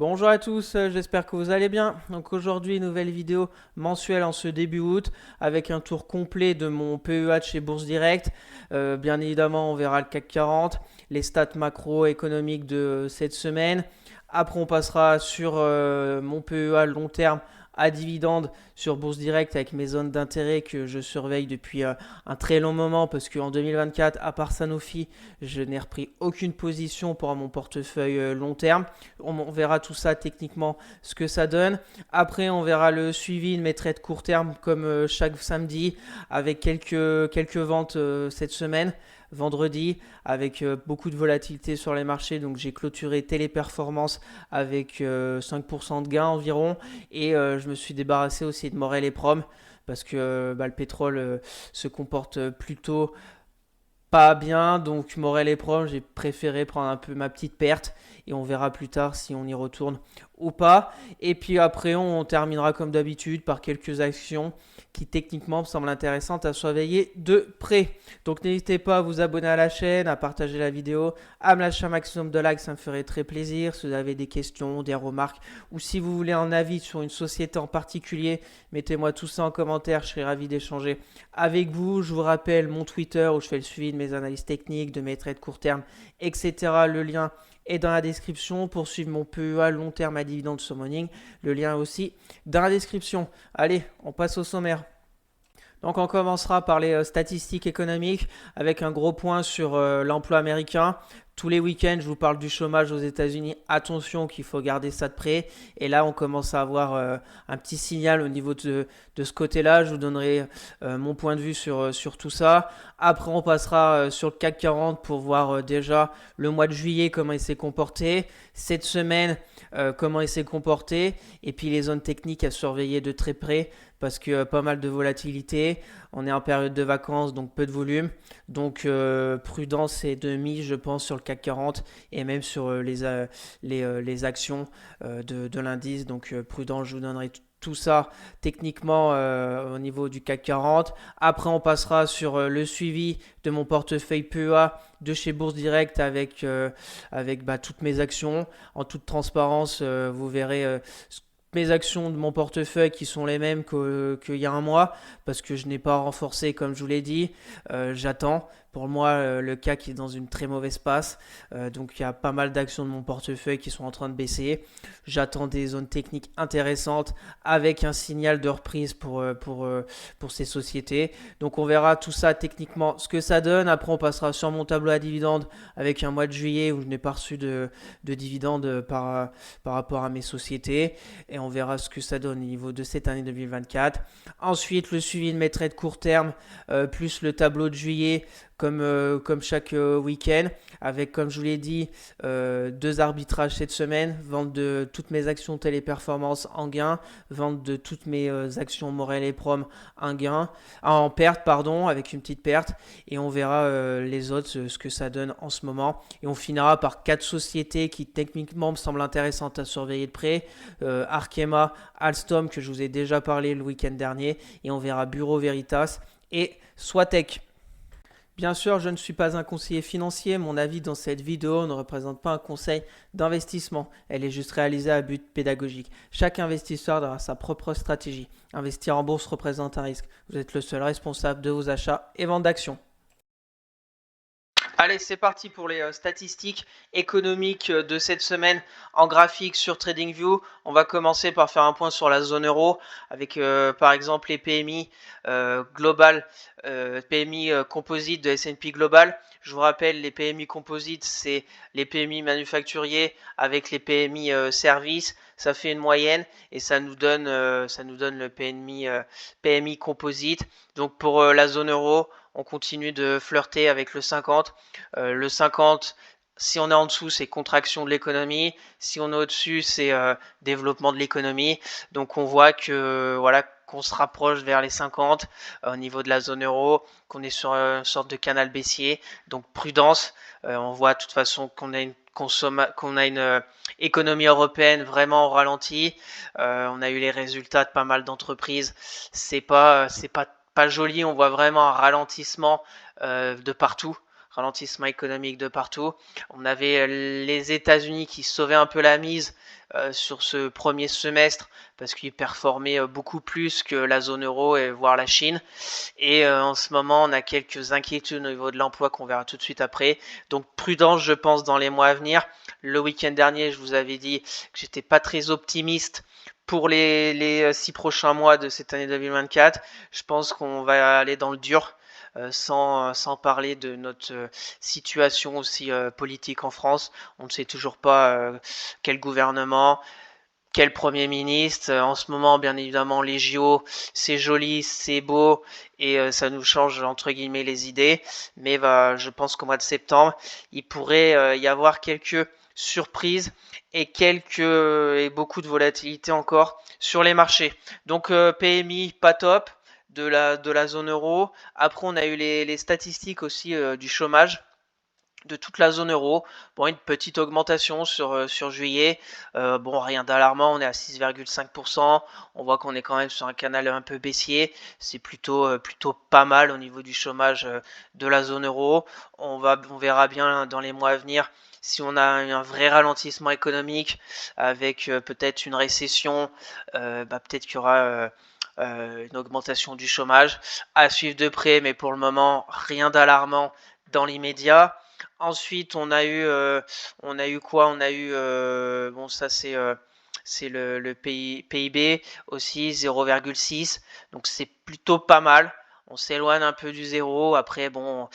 Bonjour à tous, j'espère que vous allez bien. Donc aujourd'hui, nouvelle vidéo mensuelle en ce début août avec un tour complet de mon PEA de chez Bourse Direct. Bien évidemment, on verra le CAC 40, les stats macroéconomiques de cette semaine. Après, on passera sur mon PEA long terme à dividende sur Bourse Direct avec mes zones d'intérêt que je surveille depuis un très long moment parce qu'en 2024, à part Sanofi, je n'ai repris aucune position pour mon portefeuille long terme. On verra tout ça techniquement, ce que ça donne. Après, on verra le suivi de mes trades court terme comme chaque samedi avec quelques ventes cette semaine. Vendredi, avec beaucoup de volatilité sur les marchés, donc j'ai clôturé Téléperformance avec 5% de gain environ, et je me suis débarrassé aussi de Morel et Prom parce que le pétrole se comporte plutôt pas bien, donc Morel et Prom, j'ai préféré prendre un peu ma petite perte et on verra plus tard si on y retourne ou pas. Et puis après, on terminera comme d'habitude par quelques actions qui techniquement me semblent intéressantes à surveiller de près. Donc n'hésitez pas à vous abonner à la chaîne, à partager la vidéo, à me lâcher un maximum de likes, ça me ferait très plaisir. Si vous avez des questions, des remarques ou si vous voulez un avis sur une société en particulier, mettez-moi tout ça en commentaire, je serai ravi d'échanger avec vous. Je vous rappelle mon Twitter où je fais le suivi de mes analyses techniques, de mes trades court terme, etc. Le lien est dans la description pour suivre mon PEA long terme à dividende sur Morning. Le lien aussi dans la description. Allez, on passe au sommaire. Donc on commencera par les statistiques économiques avec un gros point sur l'emploi américain. Tous les week-ends, je vous parle du chômage aux États-Unis. Attention qu'il faut garder ça de près. Et là, on commence à avoir un petit signal au niveau de ce côté-là. Je vous donnerai mon point de vue sur tout ça. Après, on passera sur le CAC 40 pour voir déjà le mois de juillet, comment il s'est comporté. Cette semaine, comment il s'est comporté. Et puis les zones techniques à surveiller de très près parce que pas mal de volatilité. On est en période de vacances, donc peu de volume. Donc prudence et demi, je pense, sur le CAC 40 et même sur les actions de l'indice. Donc prudence, je vous donnerai tout ça techniquement au niveau du CAC 40. Après, on passera sur le suivi de mon portefeuille PEA de chez Bourse Direct avec toutes mes actions. En toute transparence, vous verrez mes actions de mon portefeuille qui sont les mêmes qu'il y a un mois parce que je n'ai pas renforcé comme je vous l'ai dit. J'attends. Pour moi, le CAC est dans une très mauvaise passe. Donc il y a pas mal d'actions de mon portefeuille qui sont en train de baisser. J'attends des zones techniques intéressantes avec un signal de reprise pour ces sociétés. Donc on verra tout ça techniquement ce que ça donne. Après on passera sur mon tableau à dividendes avec un mois de juillet où je n'ai pas reçu de dividendes par rapport à mes sociétés et on verra ce que ça donne au niveau de cette année 2024. Ensuite, le suivi de mes trades court terme, plus le tableau de juillet, comme chaque week-end, avec, comme je vous l'ai dit, deux arbitrages cette semaine, vente de toutes mes actions téléperformance en gain, vente de toutes mes actions Morel et Prom en gain, en perte, pardon, avec une petite perte, et on verra les autres, ce que ça donne en ce moment. Et on finira par quatre sociétés qui techniquement me semblent intéressantes à surveiller de près. Arkema, Alstom que je vous ai déjà parlé le week-end dernier et on verra Bureau Veritas et Swatech. Bien sûr, je ne suis pas un conseiller financier, mon avis dans cette vidéo ne représente pas un conseil d'investissement, elle est juste réalisée à but pédagogique. Chaque investisseur aura sa propre stratégie. Investir en bourse représente un risque. Vous êtes le seul responsable de vos achats et ventes d'actions. Allez, c'est parti pour les statistiques économiques de cette semaine en graphique sur TradingView. On va commencer par faire un point sur la zone euro avec par exemple les PMI global, PMI composite de S&P Global. Je vous rappelle, les PMI composites, c'est les PMI manufacturiers avec les PMI services. Ça fait une moyenne et ça nous donne le PMI composite. Donc pour la zone euro, on continue de flirter avec le 50. Le 50, si on est en dessous, c'est contraction de l'économie. Si on est au-dessus, c'est développement de l'économie. Donc on voit que voilà qu'on se rapproche vers les 50 au niveau de la zone euro, qu'on est sur une sorte de canal baissier. Donc prudence. On voit de toute façon qu'on a une économie européenne vraiment au ralenti. On a eu les résultats de pas mal d'entreprises. C'est pas joli, on voit vraiment un ralentissement de partout. ralentissement économique de partout. On avait les États-Unis qui sauvaient un peu la mise sur ce premier semestre parce qu'ils performaient beaucoup plus que la zone euro et voire la Chine. Et en ce moment, on a quelques inquiétudes au niveau de l'emploi qu'on verra tout de suite après. Donc prudence, je pense, dans les mois à venir. Le week-end dernier, je vous avais dit que j'étais pas très optimiste pour les 6 prochains mois de cette année 2024. Je pense qu'on va aller dans le dur. Sans parler de notre situation aussi politique en France. On ne sait toujours pas quel gouvernement, quel Premier ministre. En ce moment, bien évidemment, les JO, c'est joli, c'est beau, et ça nous change, entre guillemets, les idées. Mais je pense qu'au mois de septembre, il pourrait y avoir quelques surprises et beaucoup de volatilité encore sur les marchés. Donc PMI, pas top de la zone euro. Après, on a eu les statistiques aussi du chômage de toute la zone euro. Bon, une petite augmentation sur juillet. Bon, rien d'alarmant, on est à 6,5%. On voit qu'on est quand même sur un canal un peu baissier. C'est plutôt pas mal au niveau du chômage de la zone euro. On verra bien dans les mois à venir si on a un vrai ralentissement économique avec peut-être une récession. Peut-être qu'il y aura une augmentation du chômage à suivre de près, mais pour le moment, rien d'alarmant dans l'immédiat. Ensuite, on a eu quoi? On a eu, bon, ça c'est le PIB aussi, 0,6. Donc c'est plutôt pas mal. On s'éloigne un peu du zéro. Après, bon,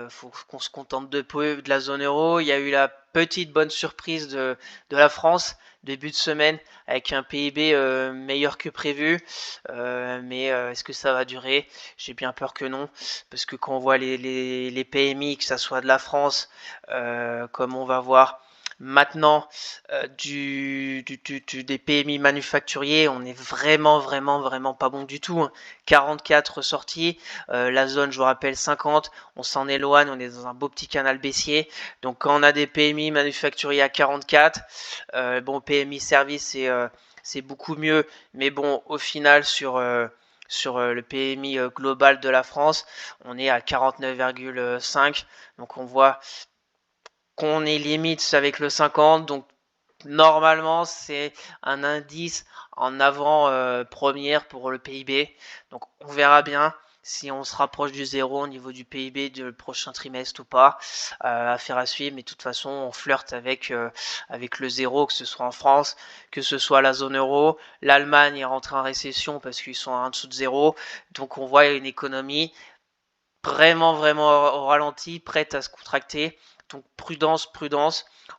faut qu'on se contente de peu de la zone euro. Il y a eu la petite bonne surprise de la France, début de semaine, avec un PIB meilleur que prévu. Mais est-ce que ça va durer? J'ai bien peur que non, parce que quand on voit les PMI, que ça soit de la France, comme on va voir maintenant des PMI manufacturiers, on est vraiment pas bon du tout. 44 sorties, la zone, je vous rappelle, 50, on s'en éloigne, on est dans un beau petit canal baissier. Donc quand on a des PMI manufacturiers à 44, bon, PMI service, c'est beaucoup mieux, mais bon, au final, sur le PMI global de la France, on est à 49,5. Donc on voit qu'on est limite avec le 50. Donc normalement, c'est un indice en avant-première pour le PIB. Donc on verra bien si on se rapproche du zéro au niveau du PIB du prochain trimestre ou pas. Affaire à suivre, mais de toute façon, on flirte avec le zéro, que ce soit en France, que ce soit la zone euro. L'Allemagne est rentrée en récession parce qu'ils sont en dessous de zéro. Donc on voit une économie vraiment au ralenti, prête à se contracter. Donc prudence.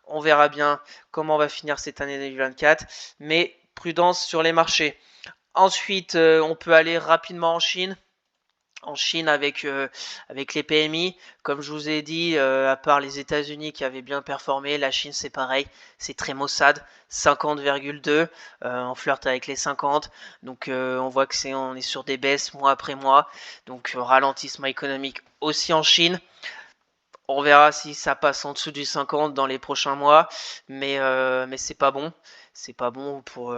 On verra bien comment on va finir cette année 2024, mais prudence sur les marchés. Ensuite, on peut aller rapidement en Chine. En Chine avec les PMI, comme je vous ai dit, à part les États-Unis qui avaient bien performé, la Chine c'est pareil, c'est très maussade, 50,2, on flirte avec les 50, donc on voit que on est sur des baisses mois après mois, donc ralentissement économique aussi en Chine. On verra si ça passe en dessous du 50 dans les prochains mois, mais c'est pas bon. C'est pas bon pour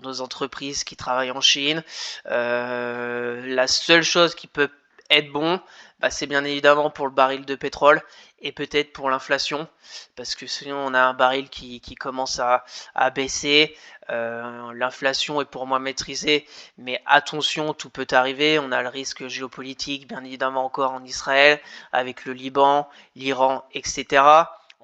nos entreprises qui travaillent en Chine. La seule chose qui peut être bon, c'est bien évidemment pour le baril de pétrole et peut-être pour l'inflation, parce que sinon on a un baril qui commence à baisser. L'inflation est pour moi maîtrisée, mais attention, tout peut arriver. On a le risque géopolitique, bien évidemment encore en Israël, avec le Liban, l'Iran, etc.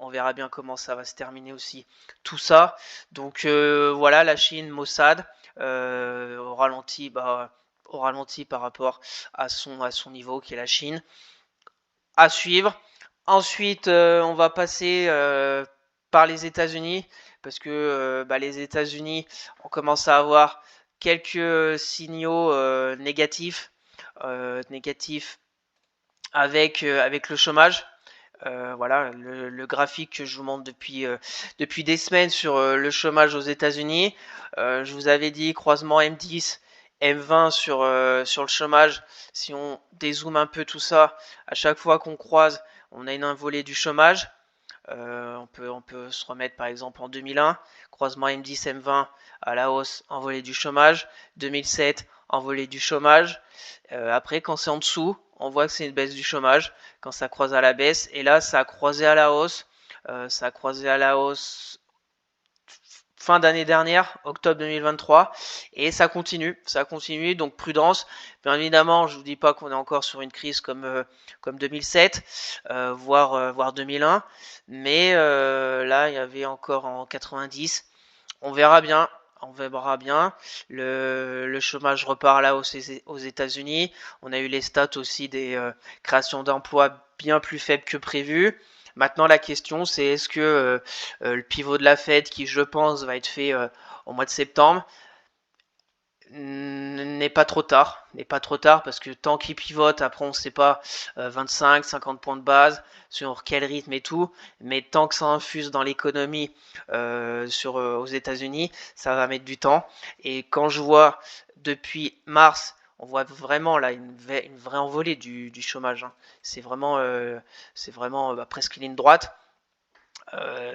On verra bien comment ça va se terminer aussi, tout ça. Donc voilà, la Chine, Mossad, au ralenti par rapport à son niveau qui est la Chine. À suivre. Ensuite, on va passer par les États-Unis, parce que les États-Unis, on commence à avoir quelques signaux négatifs avec le chômage. Voilà, le graphique que je vous montre depuis des semaines sur le chômage aux États-Unis. Je vous avais dit croisement M10, M20 sur le chômage. Si on dézoome un peu tout ça, à chaque fois qu'on croise, on a une envolée du chômage. On peut se remettre par exemple en 2001, croisement M10, M20 à la hausse, envolée du chômage. 2007, envolée du chômage. Après, quand c'est en dessous, on voit que c'est une baisse du chômage quand ça croise à la baisse. Et là, ça a croisé à la hausse. Ça a croisé à la hausse fin d'année dernière, octobre 2023, et ça continue, donc prudence. Bien évidemment, je vous dis pas qu'on est encore sur une crise comme 2007, voire 2001, mais là, il y avait encore en 90. On verra bien. On verra bien. Le chômage repart à la hausse aux États-Unis. On a eu les stats aussi des créations d'emplois bien plus faibles que prévu. Maintenant, la question, c'est est-ce que le pivot de la Fed, qui je pense va être fait au mois de septembre, n'est pas trop tard, parce que tant qu'il pivote, après on ne sait pas 25, 50 points de base, sur quel rythme et tout, mais tant que ça infuse dans l'économie aux États-Unis, ça va mettre du temps. Et quand je vois depuis mars, on voit vraiment là une vraie envolée du chômage, hein. C'est vraiment presque une ligne droite.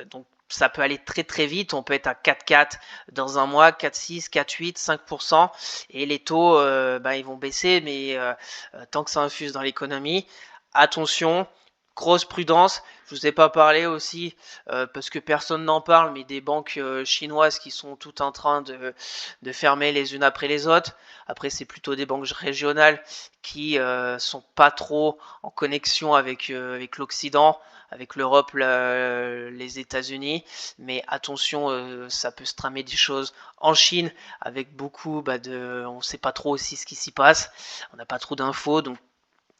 Donc ça peut aller très très vite, on peut être à 4,4 dans un mois, 4,6, 4,8, 5%, et les taux ils vont baisser, mais tant que ça infuse dans l'économie, attention, grosse prudence. Je vous ai pas parlé aussi, parce que personne n'en parle, mais des banques chinoises qui sont toutes en train de fermer les unes après les autres. Après, c'est plutôt des banques régionales qui sont pas trop en connexion avec l'Occident, avec l'Europe, les États-Unis, mais attention, ça peut se tramer des choses en Chine avec beaucoup on ne sait pas trop aussi ce qui s'y passe, on n'a pas trop d'infos, donc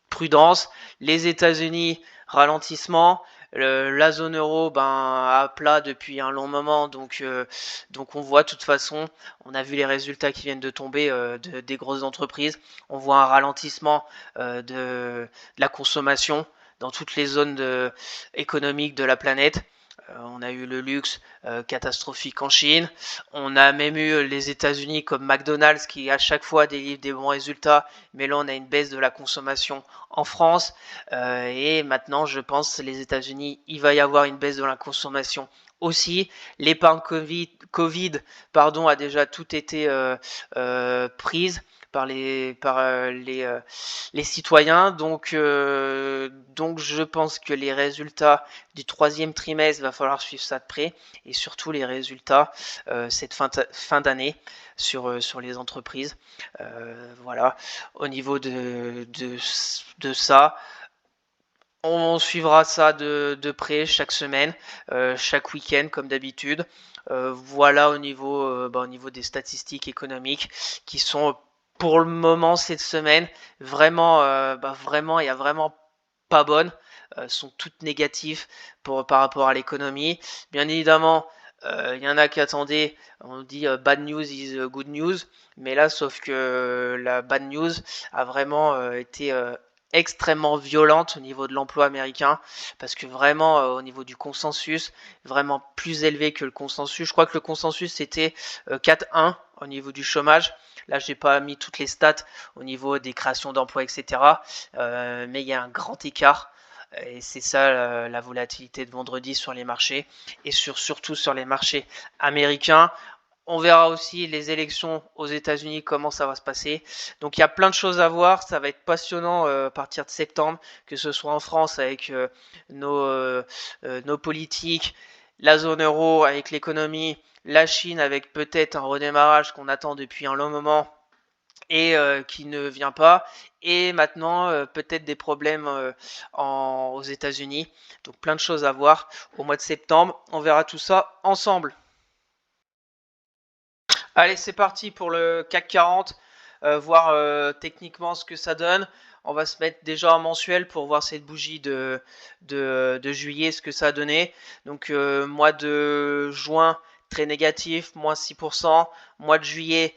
prudence. Les États-Unis, ralentissement. La zone euro, à plat depuis un long moment, donc on voit de toute façon, on a vu les résultats qui viennent de tomber des grosses entreprises, on voit un ralentissement de la consommation dans toutes les zones économiques de la planète. On a eu le luxe catastrophique en Chine. On a même eu les États-Unis comme McDonald's qui à chaque fois délivre des bons résultats, mais là on a une baisse de la consommation en France. Et maintenant, je pense les États-Unis, il va y avoir une baisse de la consommation aussi. L'épargne Covid a déjà tout été prise par les citoyens. Donc je pense que les résultats du troisième trimestre, va falloir suivre ça de près, et surtout les résultats cette fin d'année sur les entreprises. Voilà, au niveau de ça. On suivra ça de près chaque semaine, chaque week-end comme d'habitude. Voilà au niveau des statistiques économiques qui sont pour le moment cette semaine vraiment, il y a vraiment pas bonnes, sont toutes négatives par rapport à l'économie. Bien évidemment, il y en a qui attendaient, on dit bad news is good news, mais là, sauf que la bad news a vraiment été extrêmement violente au niveau de l'emploi américain, parce que vraiment au niveau du consensus, vraiment plus élevé que le consensus. Je crois que le consensus c'était 4,1 au niveau du chômage. Là, j'ai pas mis toutes les stats au niveau des créations d'emplois, etc. Mais il y a un grand écart. Et c'est ça la volatilité de vendredi sur les marchés, et surtout sur les marchés américains. On verra aussi les élections aux États-Unis, comment ça va se passer. Donc il y a plein de choses à voir. Ça va être passionnant à partir de septembre, que ce soit en France avec nos politiques, la zone euro avec l'économie, la Chine avec peut-être un redémarrage qu'on attend depuis un long moment et qui ne vient pas, et maintenant peut-être des problèmes aux États-Unis. Donc plein de choses à voir au mois de septembre. On verra tout ça ensemble. Allez, c'est parti pour le CAC 40, voir techniquement ce que ça donne. On va se mettre déjà en mensuel pour voir cette bougie de juillet, ce que ça a donné. Donc mois de juin, très négatif, moins 6%. Mois de juillet,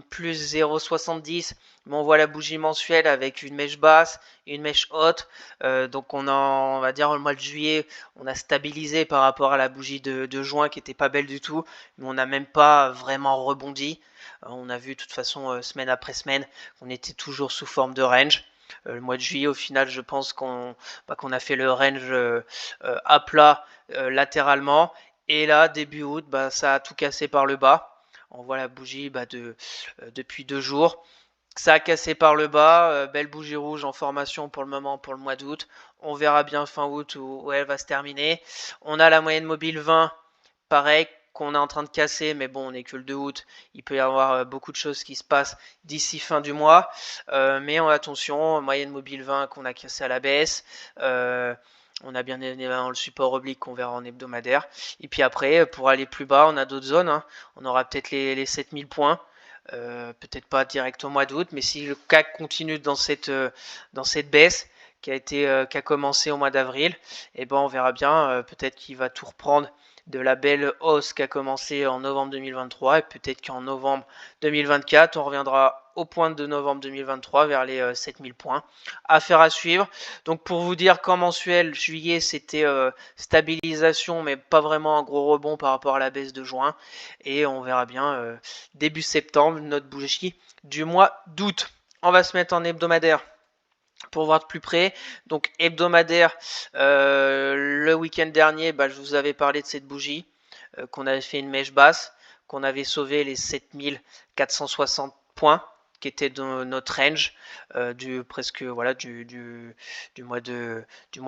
plus 0,70. Mais on voit la bougie mensuelle avec une mèche basse, une mèche haute. Donc on va dire le mois de juillet, on a stabilisé par rapport à la bougie de juin qui était pas belle du tout, mais on n'a même pas vraiment rebondi. On a vu de toute façon semaine après semaine qu'on était toujours sous forme de range. Le mois de juillet, au final, je pense qu'on a fait le range à plat latéralement. Et là, début août, ça a tout cassé par le bas. On voit la bougie depuis 2 jours. Ça a cassé par le bas, belle bougie rouge en formation pour le moment pour le mois d'août. On verra bien fin août où elle va se terminer. On a la moyenne mobile 20, pareil, qu'on est en train de casser, mais bon, on n'est que le 2 août. Il peut y avoir beaucoup de choses qui se passent d'ici fin du mois. Mais attention, moyenne mobile 20 qu'on a cassé à la baisse. On a bien évidemment le support oblique qu'on verra en hebdomadaire. Et puis après, pour aller plus bas, on a d'autres zones, hein. On aura peut-être les 7000 points. Peut-être pas direct au mois d'août, mais si le CAC continue dans cette baisse qui a commencé au mois d'avril, et ben on verra bien. Peut-être qu'il va tout reprendre de la belle hausse qui a commencé en novembre 2023 et peut-être qu'en novembre 2024 on reviendra au point de novembre 2023 vers les 7000 points. Affaire à suivre. Donc pour vous dire qu'en mensuel, juillet c'était stabilisation mais pas vraiment un gros rebond par rapport à la baisse de juin. Et on verra bien début septembre notre bougie du mois d'août. On va se mettre en hebdomadaire pour voir de plus près. Donc hebdomadaire, le week-end dernier, je vous avais parlé de cette bougie, qu'on avait fait une mèche basse, qu'on avait sauvé les 7460 points, qui était dans notre range du mois de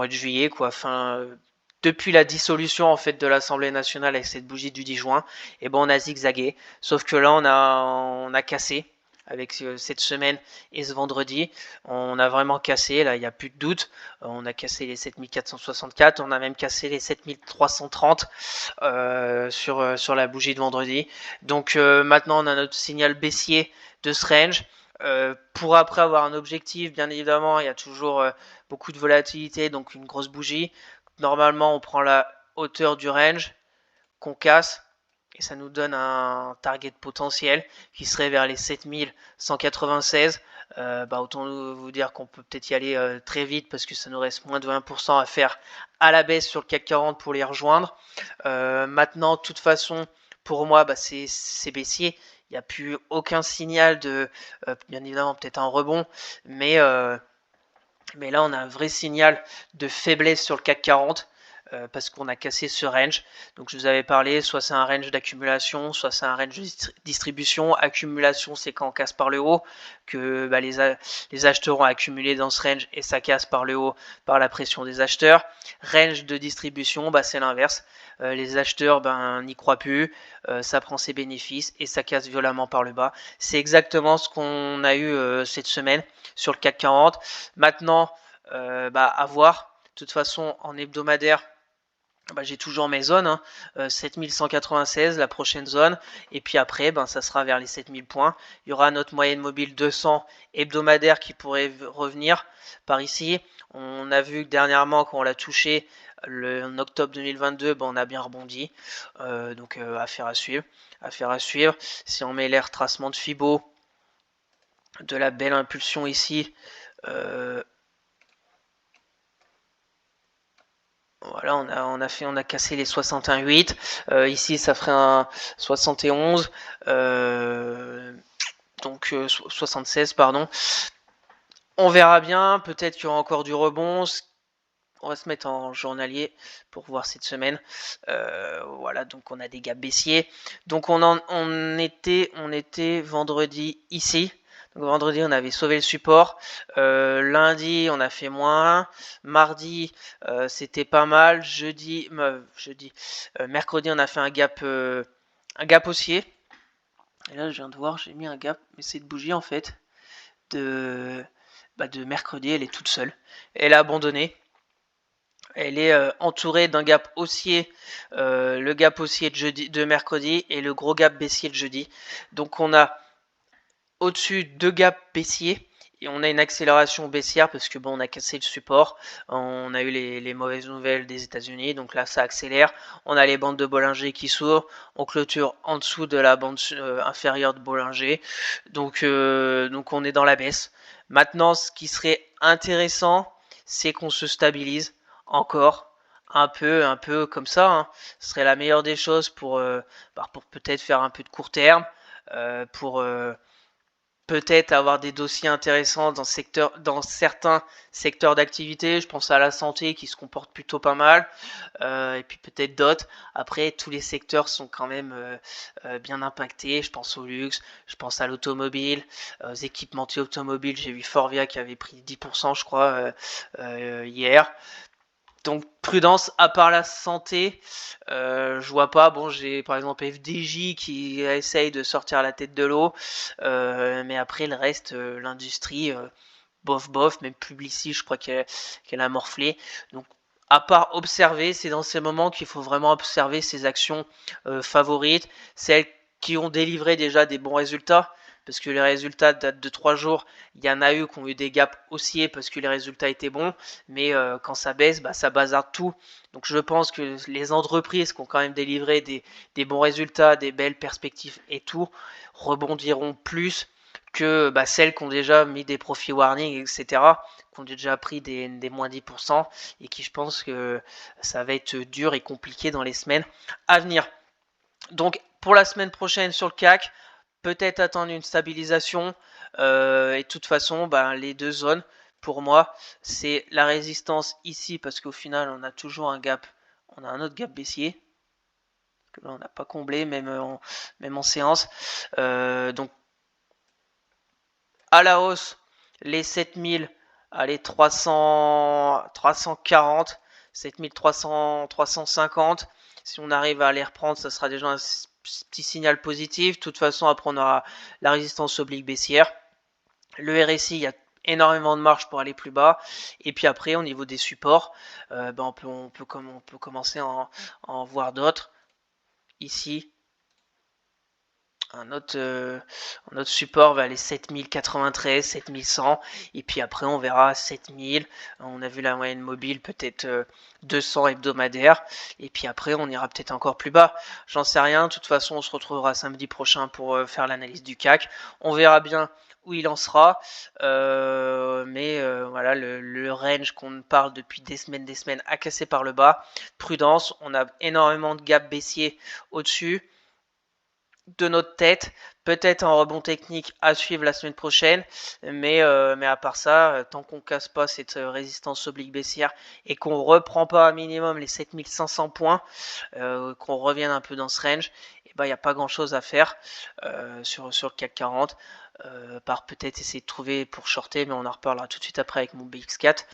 juillet, quoi. Depuis la dissolution en fait de l'Assemblée nationale avec cette bougie du 10 juin, et on a zigzagué. Sauf que là on a cassé avec cette semaine et ce vendredi. On a vraiment cassé, là il n'y a plus de doute. On a cassé les 7464, on a même cassé les 7330 sur la bougie de vendredi. Donc maintenant on a notre signal baissier de ce range. Pour après avoir un objectif, bien évidemment, il y a toujours beaucoup de volatilité, donc une grosse bougie. Normalement, on prend la hauteur du range qu'on casse et ça nous donne un target potentiel qui serait vers les 7196. Autant vous dire qu'on peut peut-être y aller très vite parce que ça nous reste moins de 20% à faire à la baisse sur le CAC 40 pour les rejoindre. Maintenant, de toute façon, pour moi, c'est baissier. Il n'y a plus aucun signal de, bien évidemment, peut-être un rebond, mais là, on a un vrai signal de faiblesse sur le CAC 40 parce qu'on a cassé ce range. Donc, je vous avais parlé, soit c'est un range d'accumulation, soit c'est un range de distribution. Accumulation, c'est quand on casse par le haut, que les acheteurs ont accumulé dans ce range et ça casse par le haut par la pression des acheteurs. Range de distribution, c'est l'inverse. Les acheteurs n'y croient plus, ça prend ses bénéfices et ça casse violemment par le bas. C'est exactement ce qu'on a eu cette semaine sur le CAC 40. Maintenant, à voir. De toute façon, en hebdomadaire, j'ai toujours mes zones, hein. 7196, la prochaine zone. Et puis après, ça sera vers les 7000 points. Il y aura notre moyenne mobile 200 hebdomadaire qui pourrait revenir par ici. On a vu que dernièrement, quand on l'a touché en octobre 2022, on a bien rebondi. Donc, affaire à suivre. Affaire à suivre. Si on met les retracements de Fibo, de la belle impulsion ici. Voilà, on a cassé les 61,8. Ici, ça ferait un 71. Donc 76, pardon. On verra bien. Peut-être qu'il y aura encore du rebond. On va se mettre en journalier pour voir cette semaine. Voilà, donc on a des gaps baissiers. Donc on était vendredi ici. Donc vendredi, on avait sauvé le support. Lundi, on a fait moins. Mardi, c'était pas mal. Mercredi, on a fait un gap haussier. Et là, je viens de voir, j'ai mis un gap, mais c'est de bougie en fait de mercredi. Elle est toute seule. Elle a abandonné. Elle est entourée d'un gap haussier, le gap haussier de mercredi et le gros gap baissier de jeudi. Donc on a au-dessus deux gaps baissiers et on a une accélération baissière parce que on a cassé le support. On a eu les mauvaises nouvelles des États-Unis, donc là ça accélère. On a les bandes de Bollinger qui s'ouvrent. On clôture en dessous de la bande inférieure de Bollinger. Donc on est dans la baisse. Maintenant, ce qui serait intéressant, c'est qu'on se stabilise encore un peu comme ça, hein. Ce serait la meilleure des choses pour peut-être faire un peu de court terme, pour peut-être avoir des dossiers intéressants dans certains secteurs d'activité. Je pense à la santé qui se comporte plutôt pas mal, et puis peut-être d'autres. Après, tous les secteurs sont quand même bien impactés. Je pense au luxe, je pense à l'automobile, aux équipementiers automobiles. J'ai vu Forvia qui avait pris 10%, je crois, hier. Donc prudence, à part la santé, je vois pas. Bon, j'ai par exemple FDJ qui essaye de sortir la tête de l'eau, mais après le reste, l'industrie, bof bof, même Publicis, je crois qu'elle a morflé. Donc à part observer, c'est dans ces moments qu'il faut vraiment observer ses actions favorites, celles qui ont délivré déjà des bons résultats. Parce que les résultats datent de 3 jours, il y en a eu qui ont eu des gaps haussiers parce que les résultats étaient bons, mais quand ça baisse, ça bazarde tout. Donc je pense que les entreprises qui ont quand même délivré des bons résultats, des belles perspectives et tout, rebondiront plus que celles qui ont déjà mis des profit warnings, etc., qui ont déjà pris des moins 10%, et qui je pense que ça va être dur et compliqué dans les semaines à venir. Donc pour la semaine prochaine sur le CAC, peut-être attendre une stabilisation, et de toute façon, les deux zones, pour moi, c'est la résistance ici, parce qu'au final, on a toujours un gap, on a un autre gap baissier, que là, on n'a pas comblé, même en séance. Donc, à la hausse, les 7000, allez, 340, 7300, 350. Si on arrive à les reprendre, ça sera déjà un petit signal positif. De toute façon, après, on aura la résistance oblique baissière. Le RSI, il y a énormément de marge pour aller plus bas. Et puis après, au niveau des supports, on peut commencer à en voir d'autres. Ici, un autre support va aller 7093, 7100, et puis après on verra 7000. On a vu la moyenne mobile, peut-être 200 hebdomadaires, et puis après on ira peut-être encore plus bas. J'en sais rien. De toute façon, on se retrouvera samedi prochain pour faire l'analyse du CAC. On verra bien où il en sera, mais voilà, le range qu'on parle depuis des semaines a cassé par le bas. Prudence, on a énormément de gaps baissiers au-dessus de notre tête, peut-être un rebond technique à suivre la semaine prochaine, mais à part ça, tant qu'on casse pas cette résistance oblique baissière et qu'on reprend pas à minimum les 7500 points, qu'on revienne un peu dans ce range, et il n'y a pas grand chose à faire sur le CAC 40, par peut-être essayer de trouver pour shorter, mais on en reparlera tout de suite après avec mon BX4,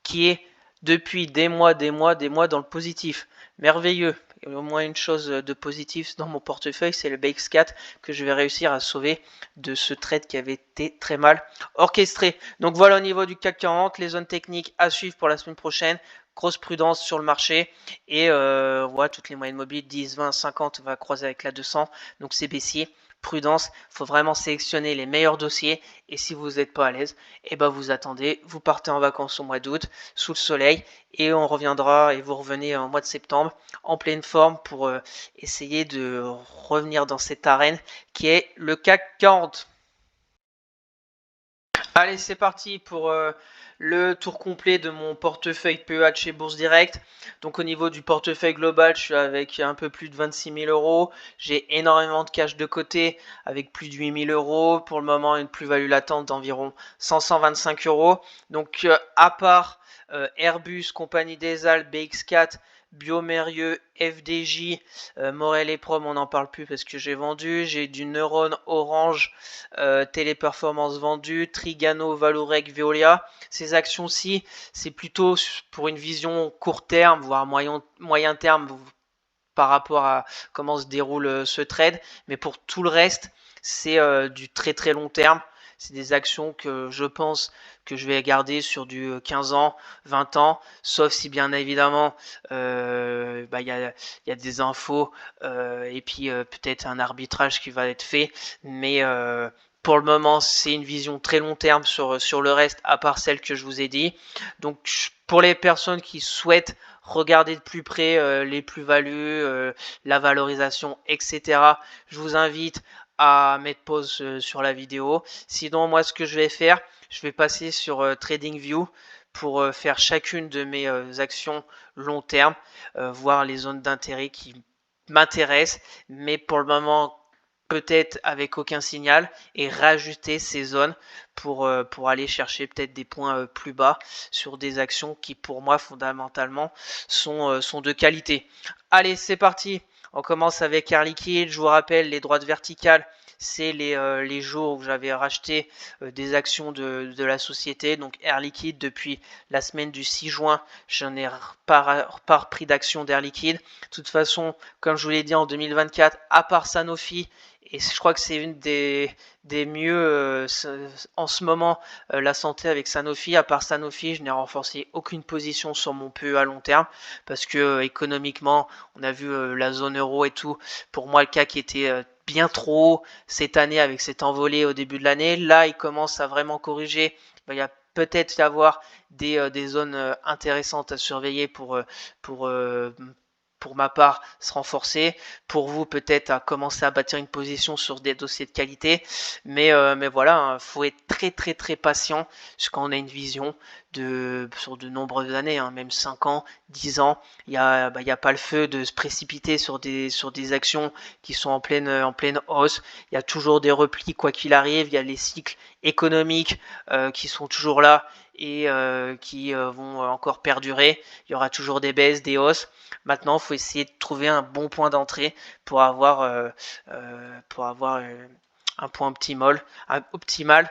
qui est depuis des mois dans le positif. Merveilleux. Et au moins une chose de positif dans mon portefeuille, c'est le BX4 que je vais réussir à sauver de ce trade qui avait été très mal orchestré. Donc voilà au niveau du CAC 40, les zones techniques à suivre pour la semaine prochaine. Grosse prudence sur le marché, et voilà, toutes les moyennes mobiles 10, 20, 50 va croiser avec la 200, donc c'est baissier. Prudence, il faut vraiment sélectionner les meilleurs dossiers, et si vous n'êtes pas à l'aise, vous attendez, vous partez en vacances au mois d'août sous le soleil, et on reviendra et vous revenez en mois de septembre en pleine forme pour essayer de revenir dans cette arène qui est le CAC 40. Allez, c'est parti pour le tour complet de mon portefeuille PEH chez Bourse Direct. Donc au niveau du portefeuille global, je suis avec un peu plus de 26 000 euros. J'ai énormément de cash de côté avec plus de 8 000 euros. Pour le moment, une plus-value latente d'environ 125 euros. Donc à part Airbus, Compagnie des Alpes, BX4, Biomérieux, FDJ, Morel et Prom, on n'en parle plus parce que j'ai vendu. J'ai du Neuron, Orange, Téléperformance vendu, Trigano, Valorec, Veolia. Ces actions-ci, c'est plutôt pour une vision court terme, voire moyen terme par rapport à comment se déroule ce trade. Mais pour tout le reste, c'est du très très long terme. C'est des actions que je pense que je vais garder sur du 15 ans, 20 ans, sauf si bien évidemment y a des infos et puis peut-être un arbitrage qui va être fait. Mais pour le moment, c'est une vision très long terme sur le reste, à part celle que je vous ai dit. Donc pour les personnes qui souhaitent regarder de plus près les plus-values, la valorisation, etc., je vous invite à mettre pause sur la vidéo. Sinon, moi, ce que je vais faire, je vais passer sur TradingView pour faire chacune de mes actions long terme, voir les zones d'intérêt qui m'intéressent. Mais pour le moment, peut-être avec aucun signal et rajouter ces zones pour aller chercher peut-être des points plus bas sur des actions qui pour moi fondamentalement sont de qualité. Allez, c'est parti. On commence avec Air Liquide. Je vous rappelle, les droites verticales, c'est les jours où j'avais racheté des actions de la société. Donc Air Liquide, depuis la semaine du 6 juin, je n'ai pas repris d'action d'Air Liquide. De toute façon, comme je vous l'ai dit en 2024, à part Sanofi, et je crois que c'est une des mieux en ce moment, la santé avec Sanofi. À part Sanofi, je n'ai renforcé aucune position sur mon PE à long terme parce que économiquement, on a vu la zone euro et tout. Pour moi, le CAC était bien trop haut cette année avec cette envolée au début de l'année. Là, il commence à vraiment corriger. Il y a peut-être y avoir des zones intéressantes à surveiller pour pour ma part, se renforcer. Pour vous, peut-être à commencer à bâtir une position sur des dossiers de qualité. Mais voilà, hein, faut être très très très patient quand on a une vision sur de nombreuses années, hein, même 5 ans, 10 ans. Il n'y a pas le feu de se précipiter sur des actions qui sont en pleine hausse. Il y a toujours des replis quoi qu'il arrive. Il y a les cycles économiques qui sont toujours là et qui vont encore perdurer. Il y aura toujours des baisses, des hausses. Maintenant, il faut essayer de trouver un bon point d'entrée pour avoir un point optimal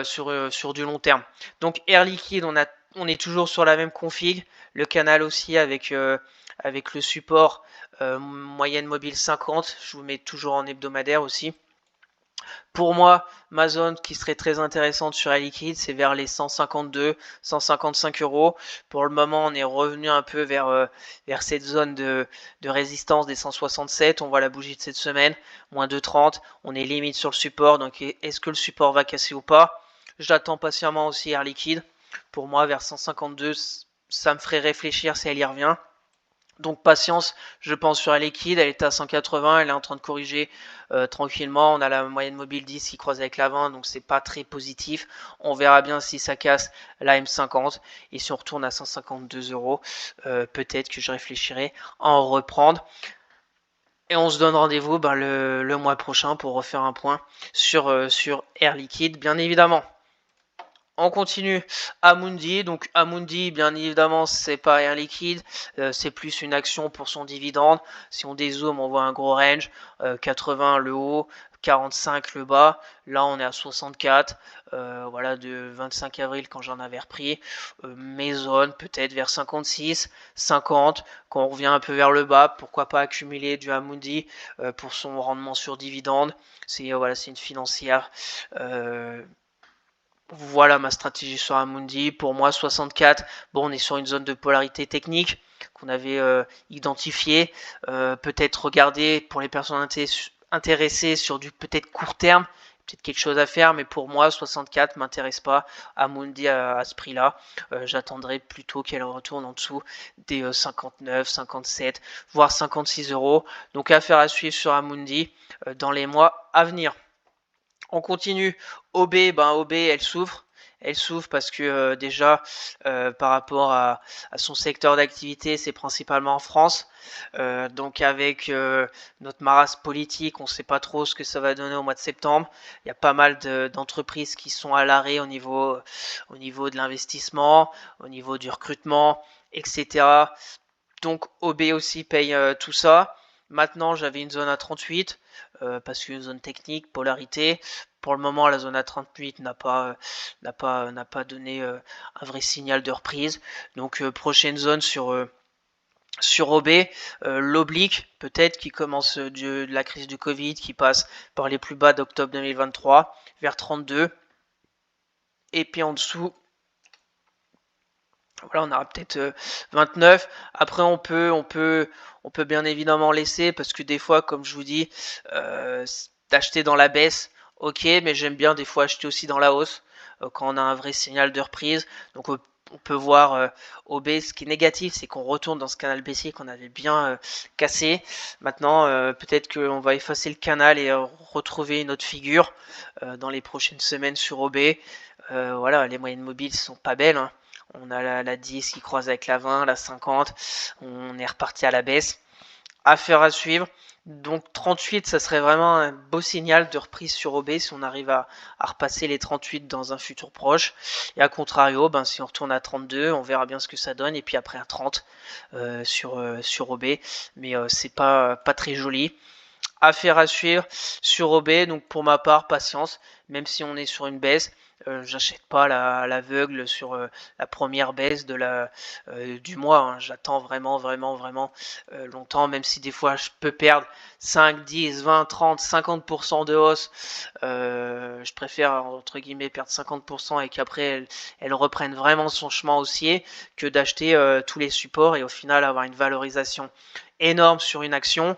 sur du long terme. Donc Air Liquide, on est toujours sur la même config. Le canal aussi avec le support moyenne mobile 50. Je vous mets toujours en hebdomadaire aussi. Pour moi, ma zone qui serait très intéressante sur Air Liquide, c'est vers les 152, 155 euros. Pour le moment, on est revenu un peu vers cette zone de résistance des 167. On voit la bougie de cette semaine, moins 2,30. On est limite sur le support. Donc, est-ce que le support va casser ou pas? J'attends patiemment aussi Air Liquide. Pour moi, vers 152, ça me ferait réfléchir si elle y revient. Donc patience, je pense sur la liquide, elle était à 180, elle est en train de corriger tranquillement. On a la moyenne mobile 10 qui croise avec la 20, donc c'est pas très positif. On verra bien si ça casse la M50 et si on retourne à 152 euros, peut-être que je réfléchirai à en reprendre. Et on se donne rendez-vous le mois prochain pour refaire un point sur Air Liquide, bien évidemment. On continue Amundi. Donc Amundi, bien évidemment, c'est pas Air Liquide, c'est plus une action pour son dividende. Si on dézoome, on voit un gros range, 80 le haut, 45 le bas. Là, on est à 64. Voilà, de 25 avril quand j'en avais repris. Mes zones, peut-être vers 56, 50. Quand on revient un peu vers le bas, pourquoi pas accumuler du Amundi pour son rendement sur dividende. C'est une financière. Voilà ma stratégie sur Amundi. Pour moi, 64. Bon, on est sur une zone de polarité technique qu'on avait identifiée. Peut-être regarder pour les personnes intéressées sur du peut-être court terme. Peut-être quelque chose à faire, mais pour moi, 64 m'intéresse pas. Amundi à ce prix-là. J'attendrai plutôt qu'elle retourne en dessous des 59, 57, voire 56 euros. Donc, affaire à suivre sur Amundi dans les mois à venir. On continue. OB, OB, elle souffre. Elle souffre parce que déjà, par rapport à son secteur d'activité, c'est principalement en France. Donc avec notre marasme politique, on ne sait pas trop ce que ça va donner au mois de septembre. Il y a pas mal d'entreprises qui sont à l'arrêt au niveau de l'investissement, au niveau du recrutement, etc. Donc OB aussi paye tout ça. Maintenant, j'avais une zone à 38 parce qu'une zone technique, polarité. Pour le moment, la zone à 38 n'a pas donné un vrai signal de reprise. Donc prochaine zone sur OB, l'oblique peut-être qui commence de la crise du Covid, qui passe par les plus bas d'octobre 2023 vers 32. Et puis en dessous, voilà, on aura peut-être 29. Après, on peut bien évidemment laisser parce que des fois, comme je vous dis, d'acheter dans la baisse, ok, mais j'aime bien des fois acheter aussi dans la hausse quand on a un vrai signal de reprise. Donc, on peut voir OB. Ce qui est négatif, c'est qu'on retourne dans ce canal baissier qu'on avait bien cassé. Maintenant, peut-être qu'on va effacer le canal et retrouver une autre figure dans les prochaines semaines sur OB. Voilà, les moyennes mobiles sont pas belles, hein. On a la 10 qui croise avec la 20, la 50. On est reparti à la baisse. Affaire à suivre. Donc 38, ça serait vraiment un beau signal de reprise sur OB si on arrive à repasser les 38 dans un futur proche. Et à contrario, ben, si on retourne à 32, on verra bien ce que ça donne. Et puis après à 30 sur OB. Mais c'est pas très joli. Affaire à suivre sur OB. Donc pour ma part, patience. Même si on est sur une baisse, j'achète pas à l'aveugle sur la première baisse du mois. Hein. J'attends vraiment longtemps, même si des fois je peux perdre 5, 10, 20, 30, 50% de hausse. Je préfère entre guillemets perdre 50% et qu'après elle reprenne vraiment son chemin haussier que d'acheter tous les supports et au final avoir une valorisation énorme sur une action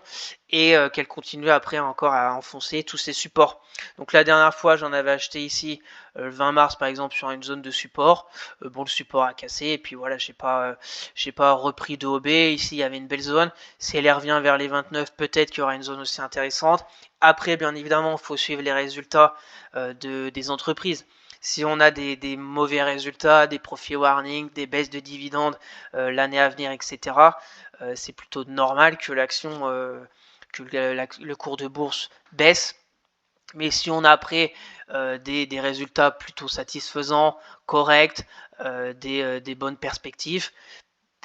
et qu'elle continue après encore à enfoncer tous ses supports. Donc la dernière fois j'en avais acheté ici le 20 mars par exemple sur une zone de support. Bon, le support a cassé et puis voilà, j'ai pas repris de OB. Ici il y avait une belle zone. Si elle revient vers les 29, peut-être qu'il y aura une zone aussi intéressante. Après bien évidemment il faut suivre les résultats des entreprises. Si on a des mauvais résultats, des profit warning, des baisses de dividendes l'année à venir, etc., c'est plutôt normal que l'action, que le cours de bourse baisse. Mais si on a après des résultats plutôt satisfaisants, corrects, des bonnes perspectives,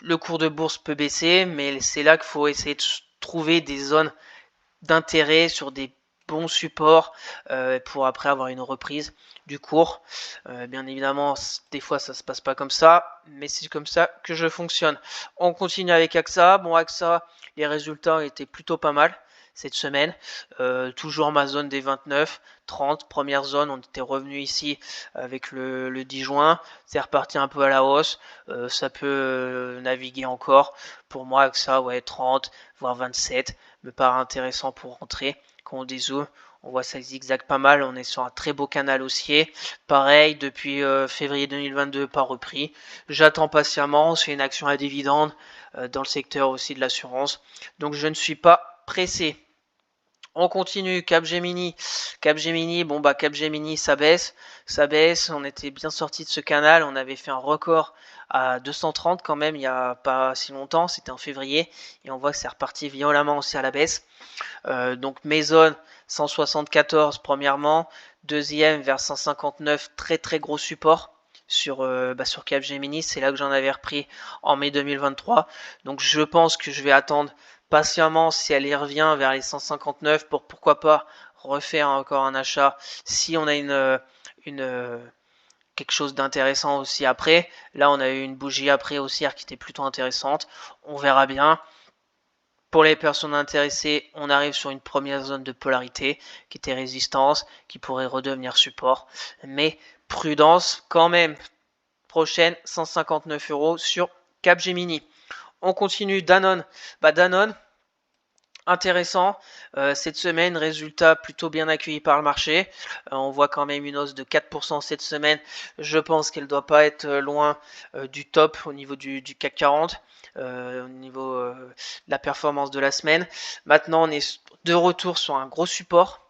le cours de bourse peut baisser, mais c'est là qu'il faut essayer de trouver des zones d'intérêt sur des bons supports pour après avoir une reprise du cours. Bien évidemment, des fois ça se passe pas comme ça, mais c'est comme ça que je fonctionne. On continue avec AXA. Bon, AXA, les résultats étaient plutôt pas mal cette semaine. Toujours ma zone des 29, 30, première zone, on était revenu ici avec le 10 juin, c'est reparti un peu à la hausse, ça peut naviguer encore. Pour moi, AXA, ouais, 30, voire 27, me paraît intéressant pour rentrer. Quand on dézoome, on voit ça zigzag pas mal, on est sur un très beau canal haussier. Pareil, depuis février 2022, pas repris. J'attends patiemment, c'est une action à dividende dans le secteur aussi de l'assurance. Donc je ne suis pas pressé. On continue, Capgemini. Bon bah Capgemini, ça baisse. On était bien sorti de ce canal. On avait fait un record à 230 quand même il n'y a pas si longtemps. C'était en février et on voit que c'est reparti violemment aussi à la baisse. Donc Maison 174 premièrement, deuxième vers 159, très gros support sur Capgemini. C'est là que j'en avais repris en mai 2023. Donc je pense que je vais attendre patiemment si elle y revient vers les 159 pour pourquoi pas refaire encore un achat si on a quelque chose d'intéressant aussi après. Là on a eu une bougie après haussière qui était plutôt intéressante. On verra bien. Pour les personnes intéressées, on arrive sur une première zone de polarité qui était résistance, qui pourrait redevenir support. Mais prudence quand même. Prochaine, 159 € sur Capgemini. On continue, Danone. Danone, intéressant. Cette semaine, résultat plutôt bien accueilli par le marché. On voit quand même une hausse de 4% cette semaine. Je pense qu'elle ne doit pas être loin du top au niveau du CAC 40. Au niveau de la performance de la semaine. Maintenant, on est de retour sur un gros support.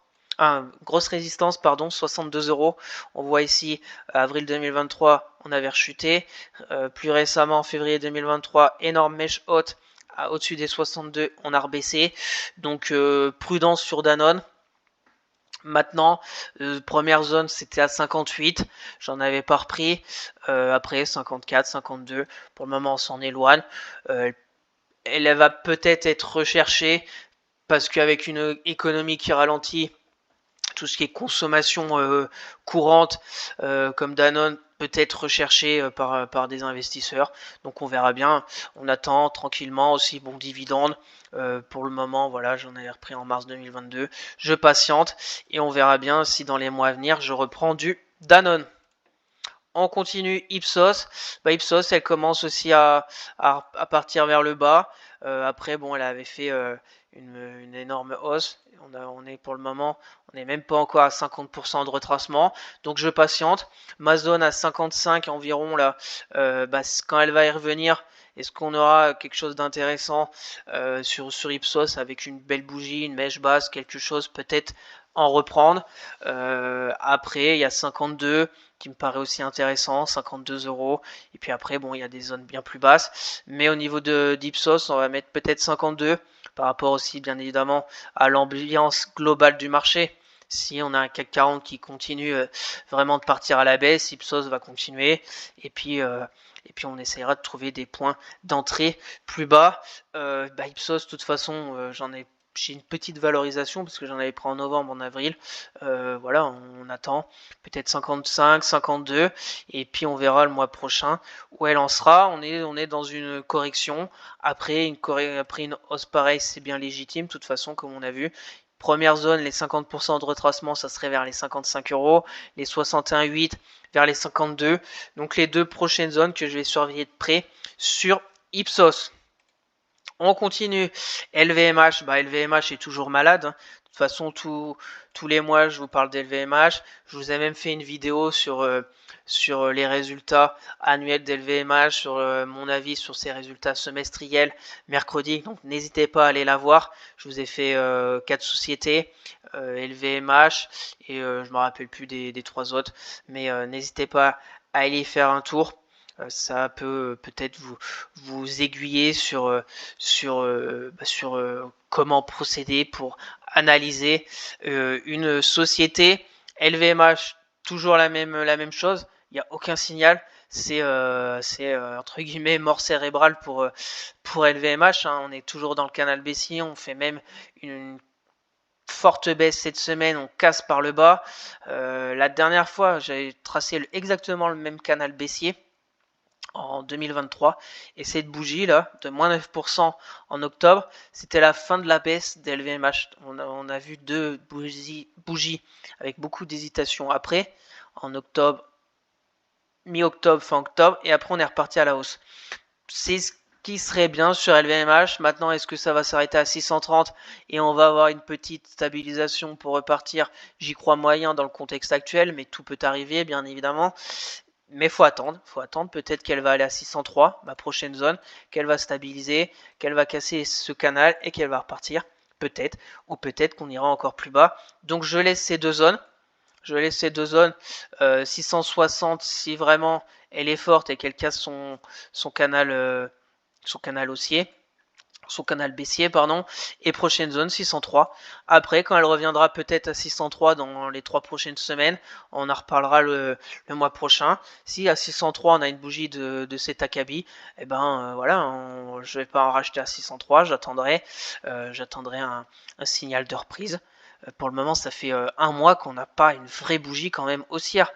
Grosse résistance, 62 €. On voit ici, avril 2023, on avait rechuté. Plus récemment, en février 2023, énorme mèche haute. Au-dessus des 62, on a rebaissé. Donc, prudence sur Danone. Maintenant, première zone, c'était à 58. J'en avais pas repris. Après, 54, 52. Pour le moment, on s'en éloigne. Elle va peut-être être recherchée parce qu'avec une économie qui ralentit, tout ce qui est consommation courante comme Danone peut être recherché par des investisseurs. Donc on verra bien. On attend tranquillement aussi bon dividende. Pour le moment, voilà, j'en avais repris en mars 2022. Je patiente et on verra bien si dans les mois à venir, je reprends du Danone. On continue Ipsos. Ipsos, elle commence aussi à partir vers le bas. Après, bon, elle avait fait une énorme hausse. On est pour le moment, on n'est même pas encore à 50% de retracement. Donc je patiente. Ma zone à 55 environ là. Quand elle va y revenir, est-ce qu'on aura quelque chose d'intéressant sur Ipsos avec une belle bougie, une mèche basse, quelque chose peut-être en reprendre. Après, il y a 52 qui me paraît aussi intéressant, 52 €. Et puis après, bon, il y a des zones bien plus basses. Mais au niveau d'Ipsos, on va mettre peut-être 52 par rapport aussi bien évidemment à l'ambiance globale du marché. Si on a un CAC 40 qui continue vraiment de partir à la baisse, Ipsos va continuer et puis on essaiera de trouver des points d'entrée plus bas. Ipsos, de toute façon, j'ai une petite valorisation parce que j'en avais pris en novembre, en avril. Voilà, on attend peut-être 55, 52 et puis on verra le mois prochain où elle en sera. On est dans une correction. Après une hausse pareille, c'est bien légitime. De toute façon, comme on a vu, première zone, les 50% de retracement, ça serait vers les 55 euros. Les 61,8 vers les 52. Donc les deux prochaines zones que je vais surveiller de près sur Ipsos. On continue. LVMH, LVMH est toujours malade. De toute façon, tous les mois, je vous parle d'LVMH. Je vous ai même fait une vidéo sur les résultats annuels d'LVMH, sur mon avis sur ses résultats semestriels mercredi. Donc n'hésitez pas à aller la voir. Je vous ai fait 4 sociétés, LVMH, et je me rappelle plus des 3 autres. Mais n'hésitez pas à aller y faire un tour. Ça peut peut-être vous aiguiller sur comment procéder pour analyser une société. LVMH, toujours la même chose. Il n'y a aucun signal. C'est entre guillemets mort cérébrale pour LVMH. On est toujours dans le canal baissier. On fait même une forte baisse cette semaine, on casse par le bas. La dernière fois, j'avais tracé exactement le même canal baissier en 2023, et cette bougie là de moins 9% en octobre, c'était la fin de la baisse d'LVMH. On a vu deux bougies avec beaucoup d'hésitation après, en octobre, mi-octobre, fin octobre, et après on est reparti à la hausse. C'est ce qui serait bien sur LVMH. Maintenant, est-ce que ça va s'arrêter à 630 et on va avoir une petite stabilisation pour repartir? J'y crois moyen dans le contexte actuel, mais tout peut arriver bien évidemment. Mais faut attendre, peut-être qu'elle va aller à 603, ma prochaine zone, qu'elle va stabiliser, qu'elle va casser ce canal et qu'elle va repartir, peut-être, ou peut-être qu'on ira encore plus bas. Donc je laisse ces deux zones, 660 si vraiment elle est forte et qu'elle casse son canal haussier, son canal baissier, et prochaine zone 603. Après, quand elle reviendra peut-être à 603 dans les 3 prochaines semaines, on en reparlera le mois prochain. Si à 603 on a une bougie de cet acabit, je vais pas en racheter à 603, j'attendrai un signal de reprise. Pour le moment, ça fait un mois qu'on n'a pas une vraie bougie quand même haussière.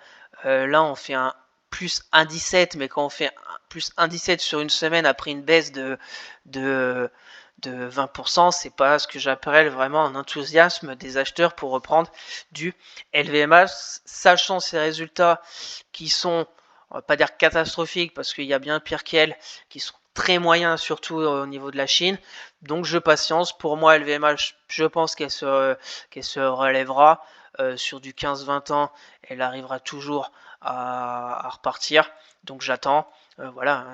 Là, on fait un plus 1,17, mais quand on fait plus 1,17 sur une semaine après une baisse de 20%, c'est pas ce que j'appelle vraiment un enthousiasme des acheteurs pour reprendre du LVMH, sachant ces résultats qui sont, on va pas dire catastrophiques, parce qu'il y a bien pire qu'elle, qui sont très moyens, surtout au niveau de la Chine. Donc je patience. Pour moi, LVMH, je pense qu'elle se relèvera sur du 15-20 ans. Elle arrivera toujours à repartir. Donc j'attends. Voilà,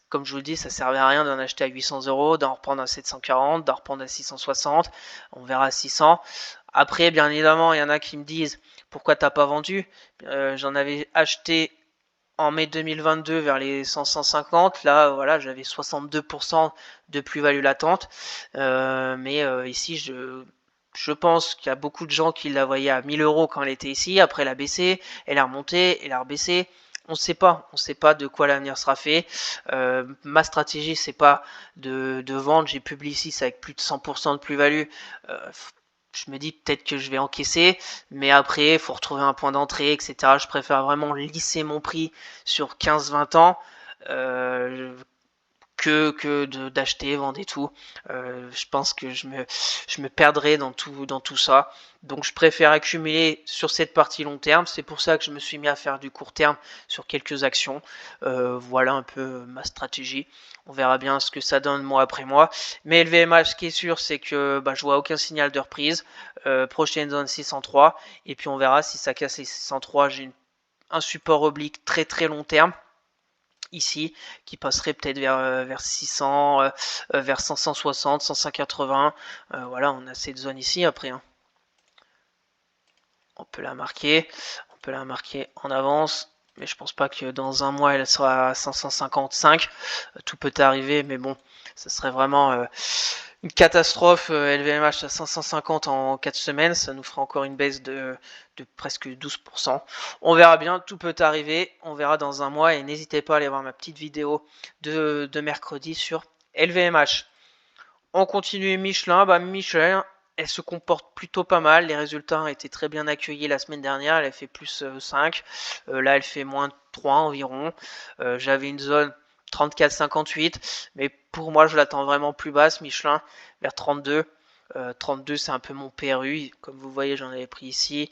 comme je vous le dis, ça servait à rien d'en acheter à 800 euros, d'en reprendre à 740, d'en reprendre à 660. On verra à 600. Après, bien évidemment, il y en a qui me disent pourquoi t'as pas vendu. J'en avais acheté en mai 2022 vers les 100-150, là voilà, j'avais 62% de plus-value latente, mais ici je pense qu'il y a beaucoup de gens qui la voyaient à 1000 euros quand elle était ici, après elle a baissé, elle a remonté, elle a rebaissé. On sait pas de quoi l'avenir sera fait. Ma stratégie, c'est pas de vendre. J'ai publié ici avec plus de 100% de plus-value. Je me dis peut-être que je vais encaisser, mais après, il faut retrouver un point d'entrée, etc. Je préfère vraiment lisser mon prix sur 15-20 ans que d'acheter, vendre et tout. Je pense que je me perdrais dans tout ça. Donc je préfère accumuler sur cette partie long terme. C'est pour ça que je me suis mis à faire du court terme sur quelques actions. Voilà un peu ma stratégie. On verra bien ce que ça donne mois après mois. Mais LVMH, ce qui est sûr, c'est que je vois aucun signal de reprise. Prochaine zone 603. Et puis on verra si ça casse les 603. J'ai un support oblique très très long terme ici qui passerait peut-être vers 600, vers 560, 580. Voilà, on a cette zone ici après. On peut la marquer en avance. Mais je pense pas que dans un mois elle sera à 555. Tout peut arriver, mais bon, ça serait vraiment Une catastrophe, LVMH à 550 en 4 semaines, ça nous fera encore une baisse de presque 12%. On verra bien, tout peut arriver, on verra dans un mois et n'hésitez pas à aller voir ma petite vidéo de mercredi sur LVMH. On continue Michelin, Michelin, elle se comporte plutôt pas mal, les résultats ont été très bien accueillis la semaine dernière, elle a fait plus 5, là elle fait moins 3 environ, j'avais une zone 34,58, mais pour moi je l'attends vraiment plus basse, Michelin, vers 32. 32 c'est un peu mon PRU, comme vous voyez j'en avais pris ici,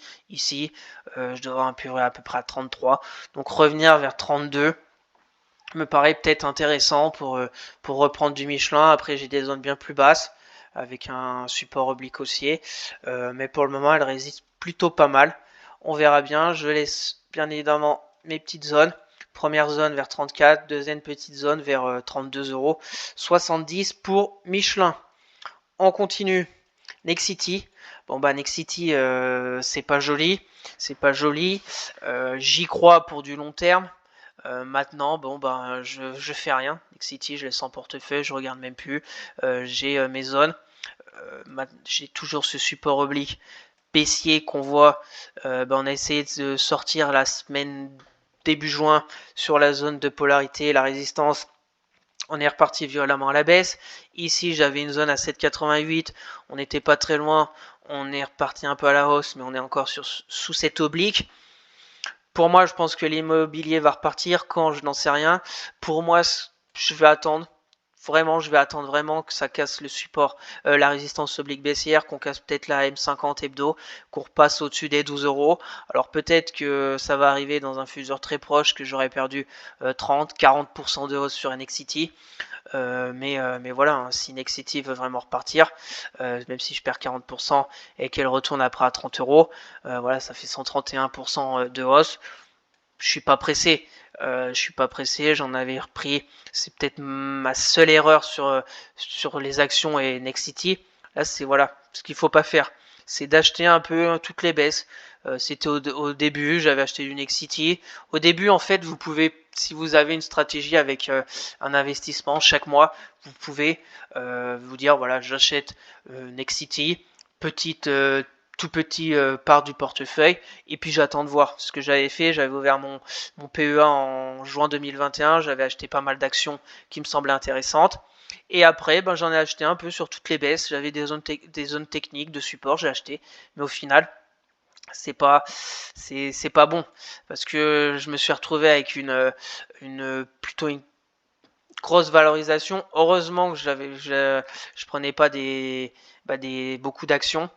je devrais avoir un PRU à peu près à 33, donc revenir vers 32 me paraît peut-être intéressant pour reprendre du Michelin. Après j'ai des zones bien plus basses avec un support oblique haussier, mais pour le moment elle résiste plutôt pas mal. On verra bien, je laisse bien évidemment mes petites zones. Première zone vers 34, deuxième petite zone vers 32 euros. 70 pour Michelin. On continue. Nexity. Bon Nexity c'est pas joli. J'y crois pour du long terme. Maintenant, je fais rien. Nexity, je laisse en portefeuille, je regarde même plus. J'ai mes zones. J'ai toujours ce support oblique baissier qu'on voit. On a essayé de sortir la semaine début juin sur la zone de polarité, la résistance. On est reparti violemment à la baisse. Ici, j'avais une zone à 7,88. On n'était pas très loin. On est reparti un peu à la hausse, mais on est encore sous cette oblique. Pour moi, je pense que l'immobilier va repartir. Quand, je n'en sais rien. Pour moi, je vais attendre. Vraiment, je vais attendre vraiment que ça casse le support, la résistance oblique baissière, qu'on casse peut-être la M50 hebdo, qu'on repasse au-dessus des 12 euros. Alors peut-être que ça va arriver dans un futur très proche, que j'aurais perdu 30-40% de hausse sur Nexity. Mais voilà, hein, si Nexity veut vraiment repartir, même si je perds 40% et qu'elle retourne après à 30 euros, voilà, ça fait 131% de hausse. Je suis pas pressé. J'en avais repris. C'est peut-être ma seule erreur sur les actions et Nexity. Là, c'est voilà, ce qu'il faut pas faire. C'est d'acheter un peu toutes les baisses. C'était au début, j'avais acheté du Nexity. Au début, en fait, vous pouvez, si vous avez une stratégie avec un investissement chaque mois, vous pouvez vous dire voilà, j'achète Nexity, petite tout petit part du portefeuille et puis j'attends de voir ce que j'avais fait. J'avais ouvert mon PEA en juin 2021, j'avais acheté pas mal d'actions qui me semblaient intéressantes et après j'en ai acheté un peu sur toutes les baisses. J'avais des zones techniques de support, j'ai acheté, mais au final c'est pas bon parce que je me suis retrouvé avec plutôt une grosse valorisation. Heureusement que je prenais pas beaucoup d'actions.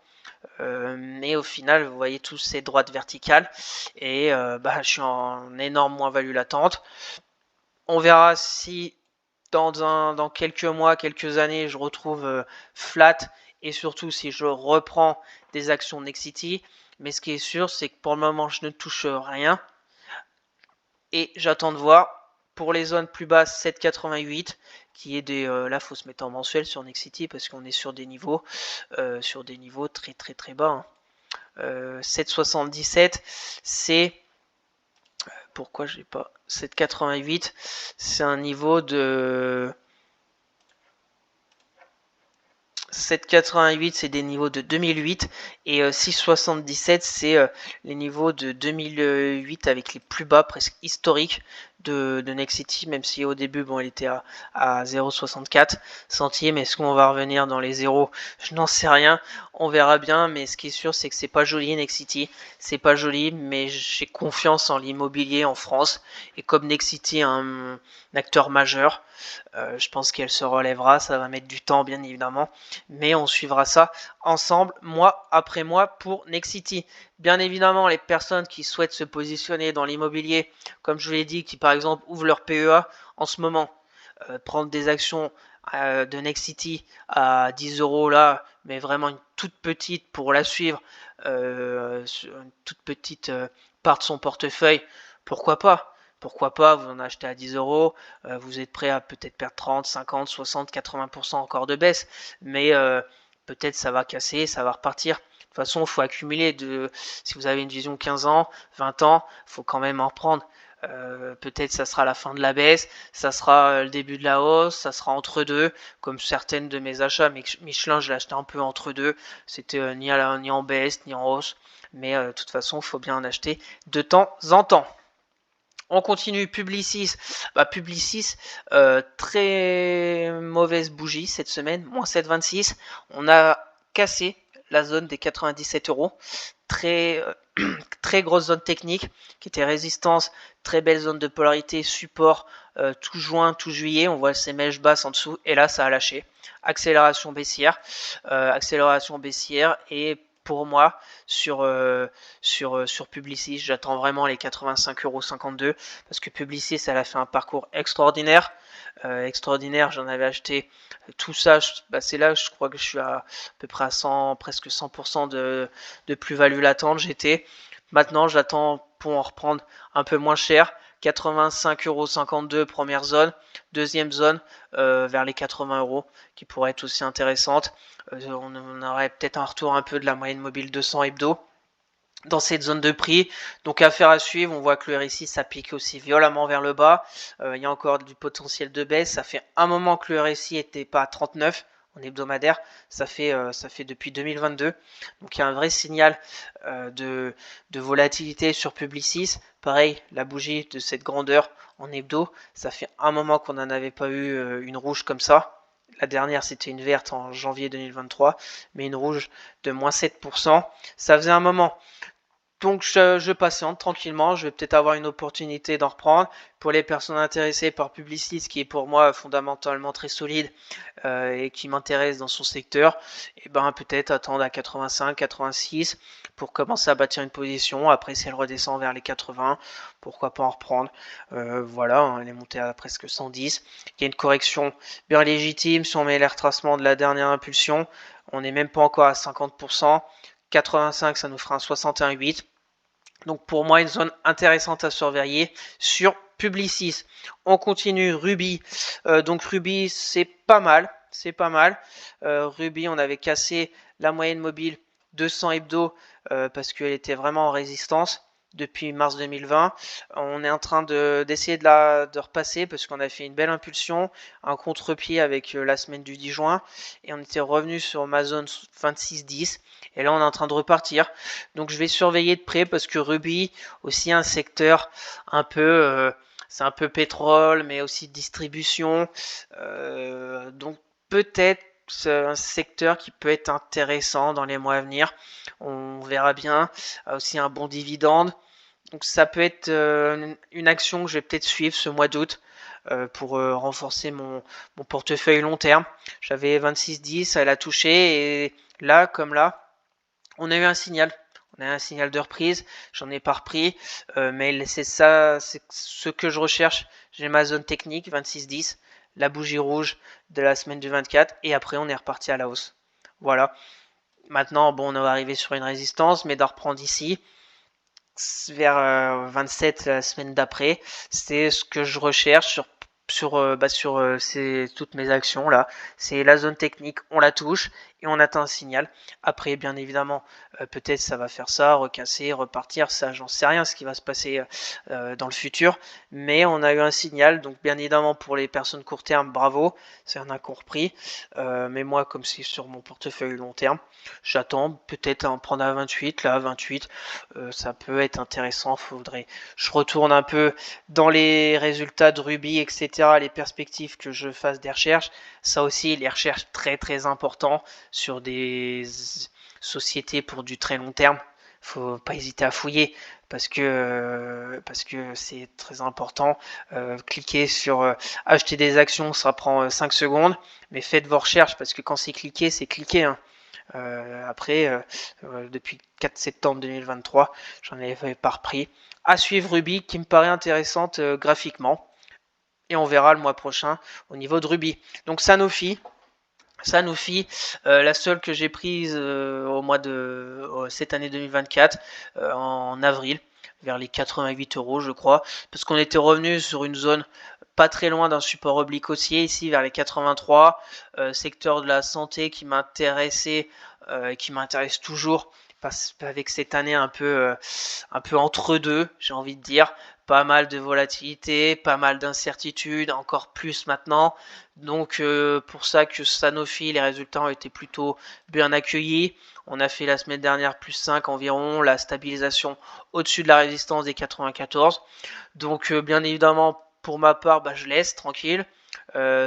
Mais au final, vous voyez tous ces droites verticales et je suis en énorme moins-value latente. On verra si dans quelques mois, quelques années, je retrouve flat et surtout si je reprends des actions Nexity. Mais ce qui est sûr, c'est que pour le moment, je ne touche rien et j'attends de voir. Pour les zones plus basses, 7,88 qui est là faut se mettre en mensuel sur Nexity parce qu'on est sur des niveaux très très très bas. 7,77 c'est pourquoi j'ai pas 7,88 c'est un niveau de 7,88 c'est des niveaux de 2008 et 6,77 c'est les niveaux de 2008 avec les plus bas presque historiques de Nexity, même si au début il était à 0,64 centimes. Est-ce qu'on va revenir dans les zéros? Je n'en sais rien, on verra bien, mais ce qui est sûr c'est que c'est pas joli Nexity, c'est pas joli, mais j'ai confiance en l'immobilier en France et comme Nexity est un acteur majeur, je pense qu'elle se relèvera. Ça va mettre du temps bien évidemment, mais on suivra ça ensemble, mois après mois pour Nexity. Bien évidemment, les personnes qui souhaitent se positionner dans l'immobilier, comme je vous l'ai dit, qui par exemple ouvrent leur PEA en ce moment, prendre des actions de Nexity à 10 euros là, mais vraiment une toute petite pour la suivre, une toute petite part de son portefeuille, pourquoi pas? Pourquoi pas, vous en achetez à 10 euros, vous êtes prêt à peut-être perdre 30, 50, 60, 80% encore de baisse, mais peut-être ça va casser, ça va repartir. De toute façon, il faut accumuler si vous avez une vision 15 ans, 20 ans, il faut quand même en reprendre. Peut-être ça sera la fin de la baisse, ça sera le début de la hausse, ça sera entre deux, comme certaines de mes achats. Mais Michelin, je l'ai acheté un peu entre deux. C'était ni en baisse ni en hausse. Mais de toute façon, il faut bien en acheter de temps en temps. On continue, Publicis. Publicis, très mauvaise bougie cette semaine, moins 7,26. On a cassé la zone des 97 euros. Très, très grosse zone technique qui était résistance, très belle zone de polarité, support, tout juin, tout juillet. On voit ces mèches basses en dessous et là ça a lâché. Accélération baissière et pour moi sur Publicis, j'attends vraiment les 85,52 € parce que Publicis, elle a fait un parcours extraordinaire. J'en avais acheté tout ça. C'est là, je crois que je suis à peu près à 100, presque 100% de plus-value latente. Maintenant, j'attends pour en reprendre un peu moins cher. 85,52 € première zone, deuxième zone vers les 80 € qui pourrait être aussi intéressante. On aurait peut-être un retour un peu de la moyenne mobile 200 hebdo dans cette zone de prix. Donc affaire à suivre. On voit que le RSI ça pique aussi violemment vers le bas. Il y a encore du potentiel de baisse. Ça fait un moment que le RSI n'était pas à 39 en hebdomadaire. Ça fait depuis 2022. Donc il y a un vrai signal de volatilité sur Publicis. Pareil, la bougie de cette grandeur en hebdo, ça fait un moment qu'on n'en avait pas eu une rouge comme ça. La dernière, c'était une verte en janvier 2023, mais une rouge de moins 7%. Ça faisait un moment. Donc je patiente tranquillement, je vais peut-être avoir une opportunité d'en reprendre. Pour les personnes intéressées par Publicis, qui est pour moi fondamentalement très solide et qui m'intéresse dans son secteur, et peut-être attendre à 85, 86 pour commencer à bâtir une position. Après, si elle redescend vers les 80, pourquoi pas en reprendre. Voilà, elle est montée à presque 110. Il y a une correction bien légitime si on met les retracements de la dernière impulsion. On n'est même pas encore à 50%. 85, ça nous fera un 61,8. Donc pour moi, une zone intéressante à surveiller sur Publicis. On continue, Ruby. Donc Ruby, c'est pas mal. Ruby, on avait cassé la moyenne mobile 200 hebdo parce qu'elle était vraiment en résistance depuis mars 2020. On est en train d'essayer de repasser parce qu'on a fait une belle impulsion, un contre-pied avec la semaine du 10 juin et on était revenu sur ma zone 26-10 et là on est en train de repartir. Donc je vais surveiller de près parce que Ruby aussi un secteur un peu c'est un peu pétrole mais aussi distribution. Donc peut-être un secteur qui peut être intéressant dans les mois à venir. On verra bien. Aussi un bon dividende. Donc ça peut être une action que je vais peut-être suivre ce mois d'août pour renforcer mon portefeuille long terme. J'avais 26,10, elle a touché et là, comme là, on a eu un signal. On a un signal de reprise, j'en ai pas repris, mais c'est ça, c'est ce que je recherche. J'ai ma zone technique, 26,10, la bougie rouge de la semaine du 24, et après on est reparti à la hausse. Voilà. Maintenant, on va arriver sur une résistance, mais d'en reprendre ici, vers 27 la semaine d'après, c'est ce que je recherche sur toutes mes actions là. C'est la zone technique, on la touche et on atteint un signal. Après, bien évidemment, peut-être ça va faire ça, recasser, repartir, ça j'en sais rien ce qui va se passer dans le futur, mais on a eu un signal, donc bien évidemment pour les personnes court terme, bravo, c'est un accord pris, mais moi comme c'est sur mon portefeuille long terme, j'attends peut-être à en prendre à 28, là 28, ça peut être intéressant, je retourne un peu dans les résultats de Ruby, etc., les perspectives que je fasse des recherches, ça aussi les recherches très très importantes sur des sociétés pour du très long terme, faut pas hésiter à fouiller parce que c'est très important. Cliquez sur acheter des actions, ça prend 5 secondes, mais faites vos recherches parce que quand c'est cliqué, hein. Après, depuis 4 septembre 2023, j'en avais pas repris. À suivre Ruby qui me paraît intéressante graphiquement. Et on verra le mois prochain au niveau de Ruby. Donc Sanofi, la seule que j'ai prise au mois de cette année 2024, en avril, vers les 88 € je crois, parce qu'on était revenu sur une zone pas très loin d'un support oblique haussier, ici vers les 83, secteur de la santé qui m'intéressait, qui m'intéresse toujours, avec cette année un peu entre deux, j'ai envie de dire. Pas mal de volatilité, pas mal d'incertitudes, encore plus maintenant. Donc pour ça que Sanofi, les résultats ont été plutôt bien accueillis. On a fait la semaine dernière plus 5 environ, la stabilisation au-dessus de la résistance des 94. Donc bien évidemment, pour ma part, je laisse tranquille.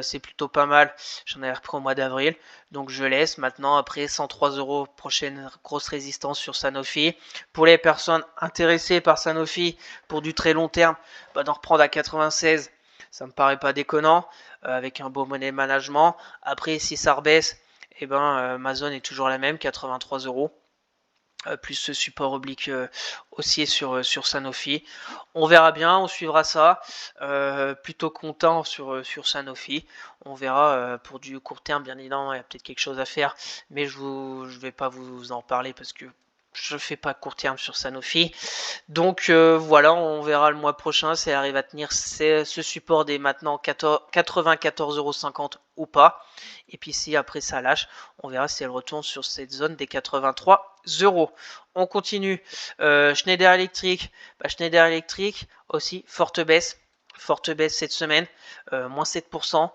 C'est plutôt pas mal. J'en avais repris au mois d'avril. Donc je laisse maintenant après 103 euros, prochaine grosse résistance sur Sanofi. Pour les personnes intéressées par Sanofi pour du très long terme, d'en reprendre à 96, ça me paraît pas déconnant, avec un beau money management. Après si ça rebaisse, ma zone est toujours la même, 83 euros. Plus ce support oblique haussier sur Sanofi. On verra bien, on suivra ça. Plutôt content sur Sanofi. On verra pour du court terme, bien évidemment, il y a peut-être quelque chose à faire, mais je vais pas vous en parler parce que je fais pas court terme sur Sanofi. Donc voilà, on verra le mois prochain si elle arrive à tenir ce support des maintenant 94,50 € ou pas. Et puis si après ça lâche, on verra si elle retourne sur cette zone des 83 €. On continue. Schneider Electric. Schneider Electric aussi, forte baisse. Forte baisse cette semaine, moins 7%.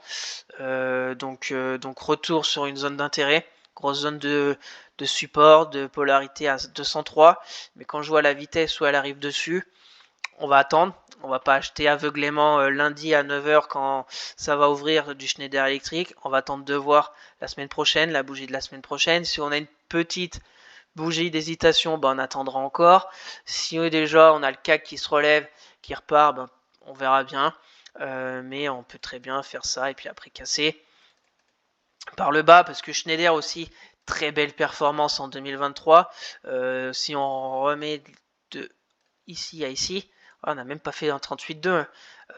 Donc retour sur une zone d'intérêt. Grosse zone de support, de polarité à 203. Mais quand je vois la vitesse où elle arrive dessus, on va attendre. On va pas acheter aveuglément lundi à 9h quand ça va ouvrir du Schneider Electric. On va attendre de voir la semaine prochaine, la bougie de la semaine prochaine. Si on a une petite bougie d'hésitation, on attendra encore. Si déjà on a le CAC qui se relève, qui repart, on verra bien. Mais on peut très bien faire ça et puis après casser par le bas, parce que Schneider aussi, très belle performance en 2023. Si on remet de ici à ici, on n'a même pas fait un 38,2.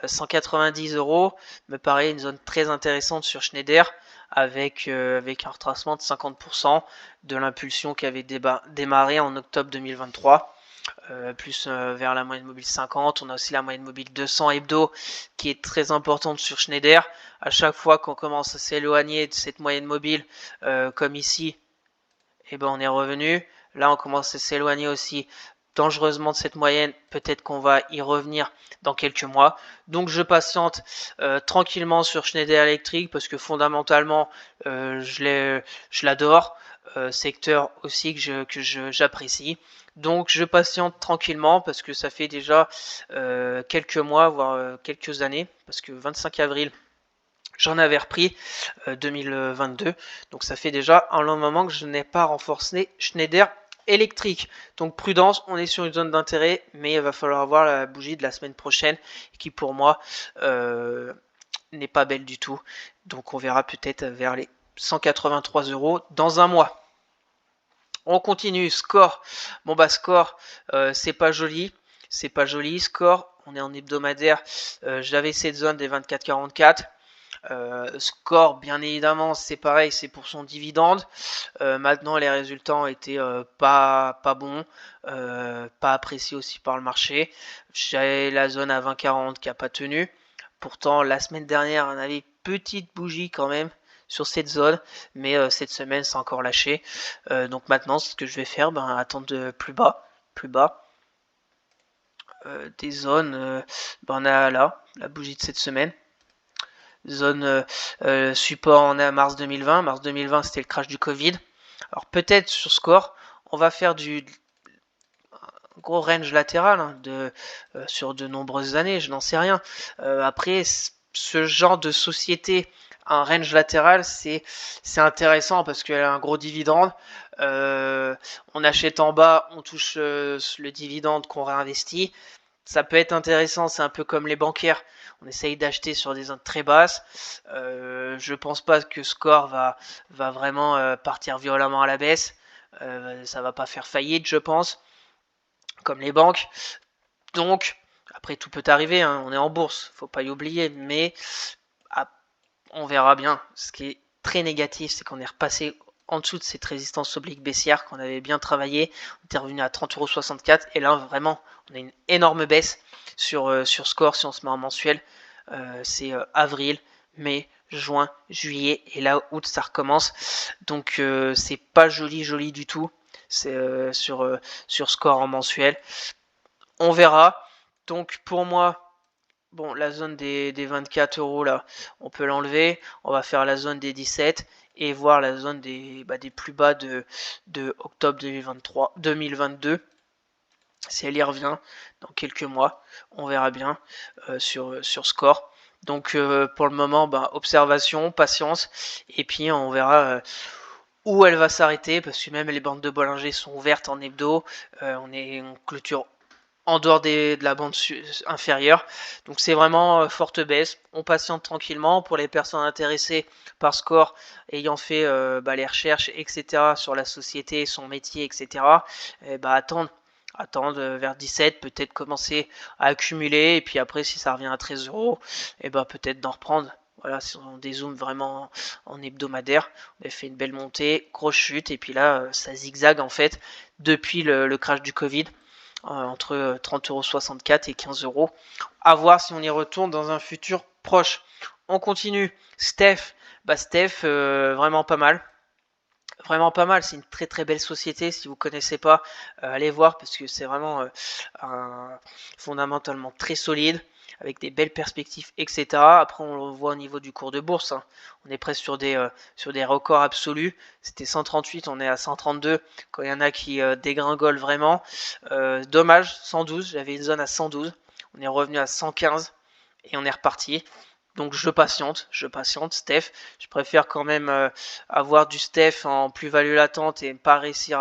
190 € me paraît une zone très intéressante sur Schneider, avec un retracement de 50% de l'impulsion qui avait démarré en octobre 2023. Plus vers la moyenne mobile 50. On a aussi la moyenne mobile 200 hebdo qui est très importante sur Schneider. À chaque fois qu'on commence à s'éloigner de cette moyenne mobile, comme ici, on est revenu. Là, on commence à s'éloigner aussi dangereusement de cette moyenne. Peut-être qu'on va y revenir dans quelques mois. Donc je patiente tranquillement sur Schneider Electric parce que fondamentalement, je l'adore. Secteur aussi que j'apprécie. Donc je patiente tranquillement parce que ça fait déjà quelques mois, voire quelques années, parce que 25 avril, j'en avais repris 2022. Donc ça fait déjà un long moment que je n'ai pas renforcé Schneider Electric. Donc prudence, on est sur une zone d'intérêt, mais il va falloir voir la bougie de la semaine prochaine, qui pour moi n'est pas belle du tout. Donc on verra peut-être vers les 183 € dans un mois. On continue, score. Score, c'est pas joli. C'est pas joli, score. On est en hebdomadaire. J'avais cette zone des 24,44. Score, bien évidemment, c'est pareil, c'est pour son dividende. Maintenant, les résultats ont été pas bons, pas appréciés aussi par le marché. J'ai la zone à 20,40 qui n'a pas tenu. Pourtant, la semaine dernière, on avait une petite bougie quand même sur cette zone, mais cette semaine, c'est encore lâché. Donc maintenant, ce que je vais faire, attendre de plus bas. Des zones, on a là, la bougie de cette semaine. Zone support, on est à mars 2020. Mars 2020, c'était le crash du Covid. Alors peut-être sur score, on va faire du gros range latéral sur de nombreuses années, je n'en sais rien. Après, ce genre de société, un range latéral, c'est intéressant parce qu'elle a un gros dividende. On achète en bas, on touche le dividende qu'on réinvestit. Ça peut être intéressant, c'est un peu comme les bancaires. On essaye d'acheter sur des zones très basses. Je pense pas que Score va vraiment partir violemment à la baisse. Ça va pas faire faillite, je pense, comme les banques. Donc, après tout peut arriver, on est en bourse, faut pas y oublier, mais on verra bien. Ce qui est très négatif, c'est qu'on est repassé en dessous de cette résistance oblique baissière qu'on avait bien travaillé. On était revenu à 30,64 € et là vraiment on a une énorme baisse sur Score si on se met en mensuel. C'est avril, mai, juin, juillet et là août ça recommence. Donc c'est pas joli du tout. C'est sur score en mensuel. On verra. Donc pour moi, bon, la zone des 24 euros là, on peut l'enlever. On va faire la zone des 17 et voir la zone des plus bas de octobre 2022. Si elle y revient dans quelques mois, on verra bien sur score. Donc pour le moment, observation, patience, et puis on verra où elle va s'arrêter, parce que même les bandes de Bollinger sont ouvertes en hebdo. On clôture en dehors de la bande inférieure. Donc c'est vraiment forte baisse. On patiente tranquillement. Pour les personnes intéressées par score, ayant fait les recherches, etc. sur la société, son métier, etc. Attendre vers 17, peut-être commencer à accumuler, et puis après si ça revient à 13 euros, peut-être d'en reprendre. Voilà, si on dézoome vraiment en hebdomadaire, on a fait une belle montée, grosse chute, et puis là ça zigzague en fait depuis le crash du Covid, entre 30,64 € et 15 €. À voir si on y retourne dans un futur proche. On continue. Steph, vraiment pas mal. Vraiment pas mal, c'est une très très belle société. Si vous connaissez pas, allez voir, parce que c'est vraiment fondamentalement très solide, avec des belles perspectives, etc. Après on le voit au niveau du cours de bourse, hein. On est presque sur des records absolus. C'était 138, on est à 132 quand il y en a qui dégringolent vraiment. Dommage, 112, j'avais une zone à 112, on est revenu à 115 et on est reparti. Donc je patiente, Steph. Je préfère quand même avoir du Steph en plus-value latente et pas réussir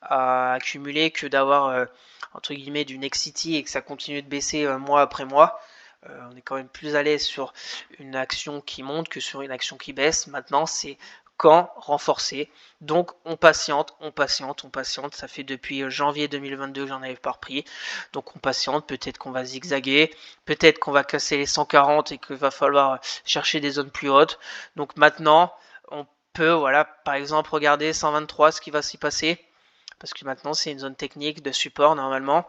à accumuler, que d'avoir entre guillemets du Nexity et que ça continue de baisser mois après mois. On est quand même plus à l'aise sur une action qui monte que sur une action qui baisse. Maintenant, c'est quand renforcer. Donc on patiente. Ça fait depuis janvier 2022 que j'en avais pas repris. Donc on patiente, peut-être qu'on va zigzaguer, peut-être qu'on va casser les 140 et qu'il va falloir chercher des zones plus hautes. Donc maintenant, on peut, voilà, par exemple, regarder 123, ce qui va s'y passer, parce que maintenant c'est une zone technique de support normalement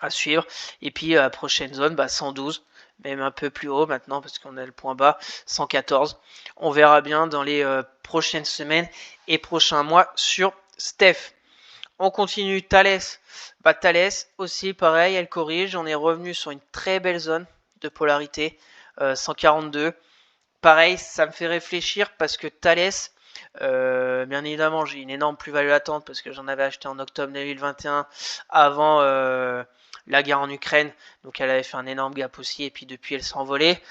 à suivre. Et puis la prochaine zone, 112, même un peu plus haut maintenant parce qu'on a le point bas, 114. On verra bien dans les prochaines semaines et prochains mois sur Steph. On continue. Thales. Thales aussi pareil, elle corrige. On est revenu sur une très belle zone de polarité, 142. Pareil, ça me fait réfléchir parce que Thales, bien évidemment, j'ai une énorme plus-value latente parce que j'en avais acheté en octobre 2021 avant la guerre en Ukraine. Donc elle avait fait un énorme gap aussi et puis depuis elle s'est envolée.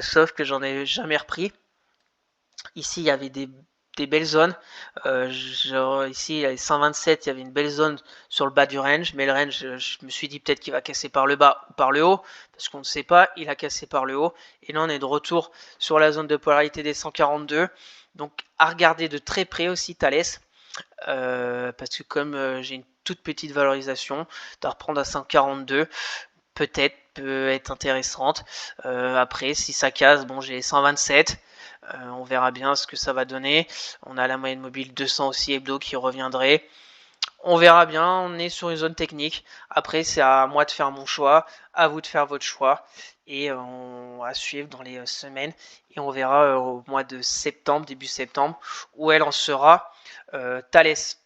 Sauf que j'en ai jamais repris. Ici, il y avait des belles zones. Genre ici, il y avait 127, il y avait une belle zone sur le bas du range, mais le range, je me suis dit peut-être qu'il va casser par le bas ou par le haut, parce qu'on ne sait pas, il a cassé par le haut. Et là, on est de retour sur la zone de polarité des 142. Donc, à regarder de très près aussi Thales, parce que comme j'ai une toute petite valorisation, de reprendre à 142, peut-être peut être intéressante. Après, si ça casse, bon, j'ai 127. On verra bien ce que ça va donner. On a la moyenne mobile 200 aussi hebdo qui reviendrait. On verra bien, on est sur une zone technique. Après, c'est à moi de faire mon choix, à vous de faire votre choix. Et on va suivre dans les semaines. Et on verra au mois de septembre, début septembre, où elle en sera. Thales.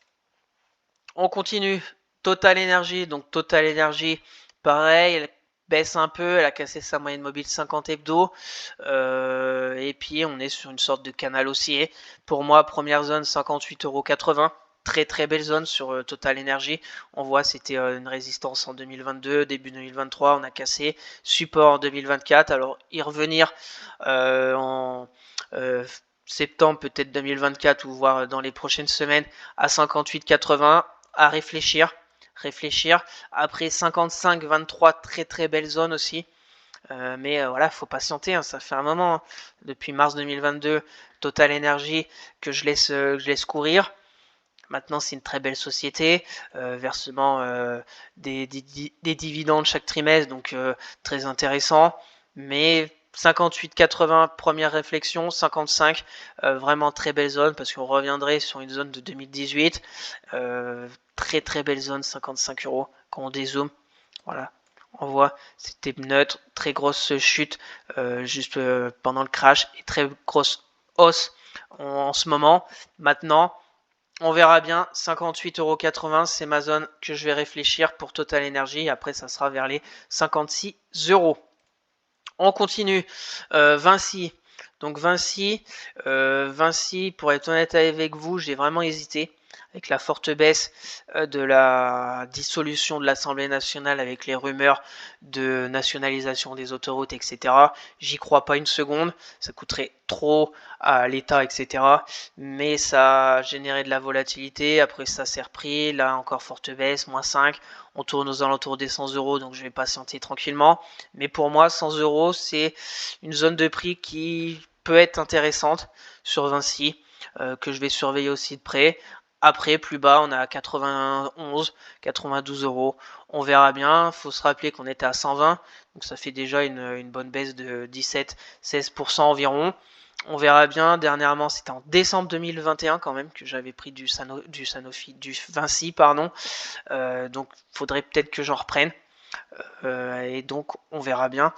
On continue. Total Energy. Donc Total Energy, pareil, elle baisse un peu, elle a cassé sa moyenne mobile 50 hebdo, et puis on est sur une sorte de canal haussier. Pour moi, première zone 58,80 €, très très belle zone sur Total Energy. On voit c'était une résistance en 2022, début 2023, on a cassé, support en 2024, alors y revenir en septembre peut-être 2024 ou voire dans les prochaines semaines à 58,80, à réfléchir. Après 55-23, très très belle zone aussi. Mais voilà, faut patienter, hein, ça fait un moment, hein. Depuis mars 2022, Total Energy que je laisse courir. Maintenant, c'est une très belle société, versement des dividendes chaque trimestre, donc très intéressant. Mais 58,80, première réflexion, 55, vraiment très belle zone parce qu'on reviendrait sur une zone de 2018. Très très belle zone, 55 € quand on dézoome. Voilà, on voit, c'était neutre, très grosse chute juste pendant le crash et très grosse hausse en ce moment. Maintenant, On verra bien. 58,80 €, c'est ma zone que je vais réfléchir pour Total Energy. Après, ça sera vers les 56 €. On continue. Vinci. Donc Vinci, pour être honnête avec vous, j'ai vraiment hésité avec la forte baisse de la dissolution de l'Assemblée nationale avec les rumeurs de nationalisation des autoroutes, etc. J'y crois pas une seconde, ça coûterait trop à l'État, etc. Mais ça a généré de la volatilité, après ça s'est repris, là encore forte baisse, moins 5, on tourne aux alentours des 100 €, donc je vais patienter tranquillement. Mais pour moi, 100 €, c'est une zone de prix qui peut être intéressante sur Vinci, que je vais surveiller aussi de près. Après, plus bas, on a 91, 92 €. On verra bien. Il faut se rappeler qu'on était à 120, donc ça fait déjà une bonne baisse de 17-16% environ. On verra bien. Dernièrement, c'était en décembre 2021 quand même que j'avais pris du Vinci, pardon. Donc, il faudrait peut-être que j'en reprenne. Et donc, on verra bien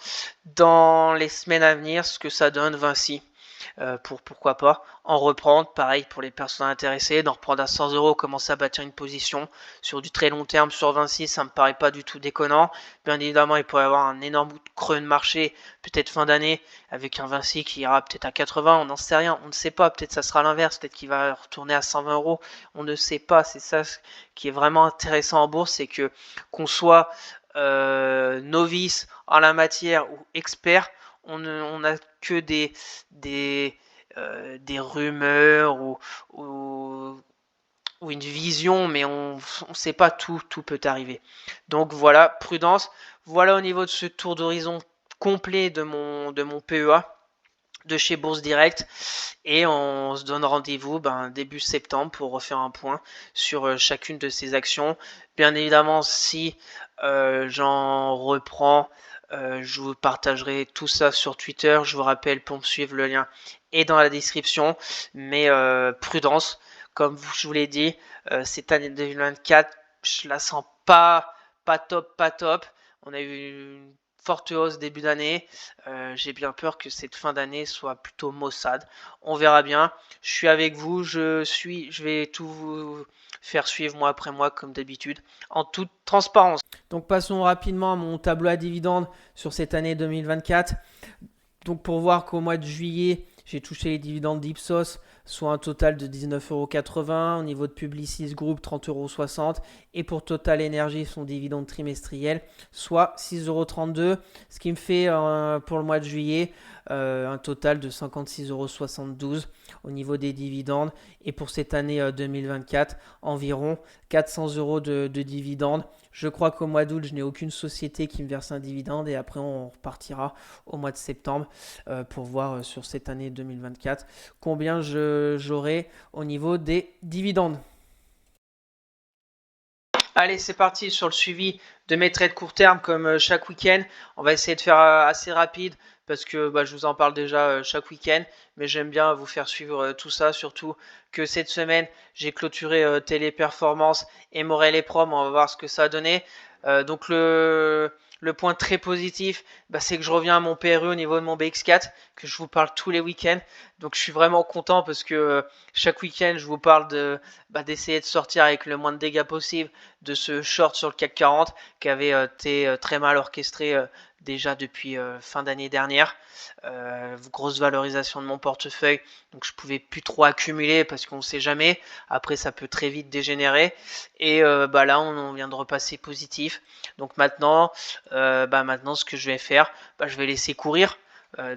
dans les semaines à venir ce que ça donne Vinci. Pourquoi pas en reprendre, pareil pour les personnes intéressées, d'en reprendre à 100 €, commencer à bâtir une position sur du très long terme sur Vinci, ça me paraît pas du tout déconnant. Bien évidemment, il pourrait y avoir un énorme creux de marché, peut-être fin d'année, avec un Vinci qui ira peut-être à 80, on n'en sait rien, on ne sait pas, peut-être ça sera l'inverse, peut-être qu'il va retourner à 120 €, on ne sait pas, c'est ça qui est vraiment intéressant en bourse, c'est que qu'on soit novice en la matière ou expert, on n'a que des rumeurs ou une vision, mais on ne sait pas tout peut arriver. Donc voilà, prudence. Voilà au niveau de ce tour d'horizon complet de mon PEA de chez Bourse Direct, et on se donne rendez-vous début septembre pour refaire un point sur chacune de ces actions. Bien évidemment, si j'en reprends, je vous partagerai tout ça sur Twitter. Je vous rappelle, pour me suivre, le lien est dans la description. Mais prudence, comme je vous l'ai dit, cette année 2024, je la sens pas top. On a eu une forte hausse début d'année. J'ai bien peur que cette fin d'année soit plutôt maussade. On verra bien. Je suis avec vous. Je vais tout vous faire suivre mois après mois comme d'habitude, en toute transparence. Donc passons rapidement à mon tableau à dividendes sur cette année 2024. Donc pour voir qu'au mois de juillet, j'ai touché les dividendes d'Ipsos, soit un total de 19,80 €. Au niveau de Publicis Group, 30,60 €. Et pour Total Energy, son dividende trimestriel, soit 6,32 €. Ce qui me fait pour le mois de juillet un total de 56,72 € au niveau des dividendes. Et pour cette année 2024, environ 400 € de dividendes. Je crois qu'au mois d'août, je n'ai aucune société qui me verse un dividende. Et après, on repartira au mois de septembre pour voir sur cette année 2024 combien j'aurai au niveau des dividendes. Allez, c'est parti sur le suivi de mes trades court terme comme chaque week-end. On va essayer de faire assez rapide parce que je vous en parle déjà chaque week-end, mais j'aime bien vous faire suivre tout ça, surtout que cette semaine, j'ai clôturé Téléperformance et Morel et Prom. On va voir ce que ça a donné. Donc le point très positif, c'est que je reviens à mon PRU au niveau de mon BX4, que je vous parle tous les week-ends. Donc je suis vraiment content parce que chaque week-end, je vous parle d'essayer de sortir avec le moins de dégâts possible de ce short sur le CAC 40 qui avait été très mal orchestré déjà depuis fin d'année dernière. Grosse valorisation de mon portefeuille, donc je pouvais plus trop accumuler parce qu'on ne sait jamais. Après, ça peut très vite dégénérer. Et là, on vient de repasser positif. Donc maintenant, ce que je vais faire, je vais laisser courir.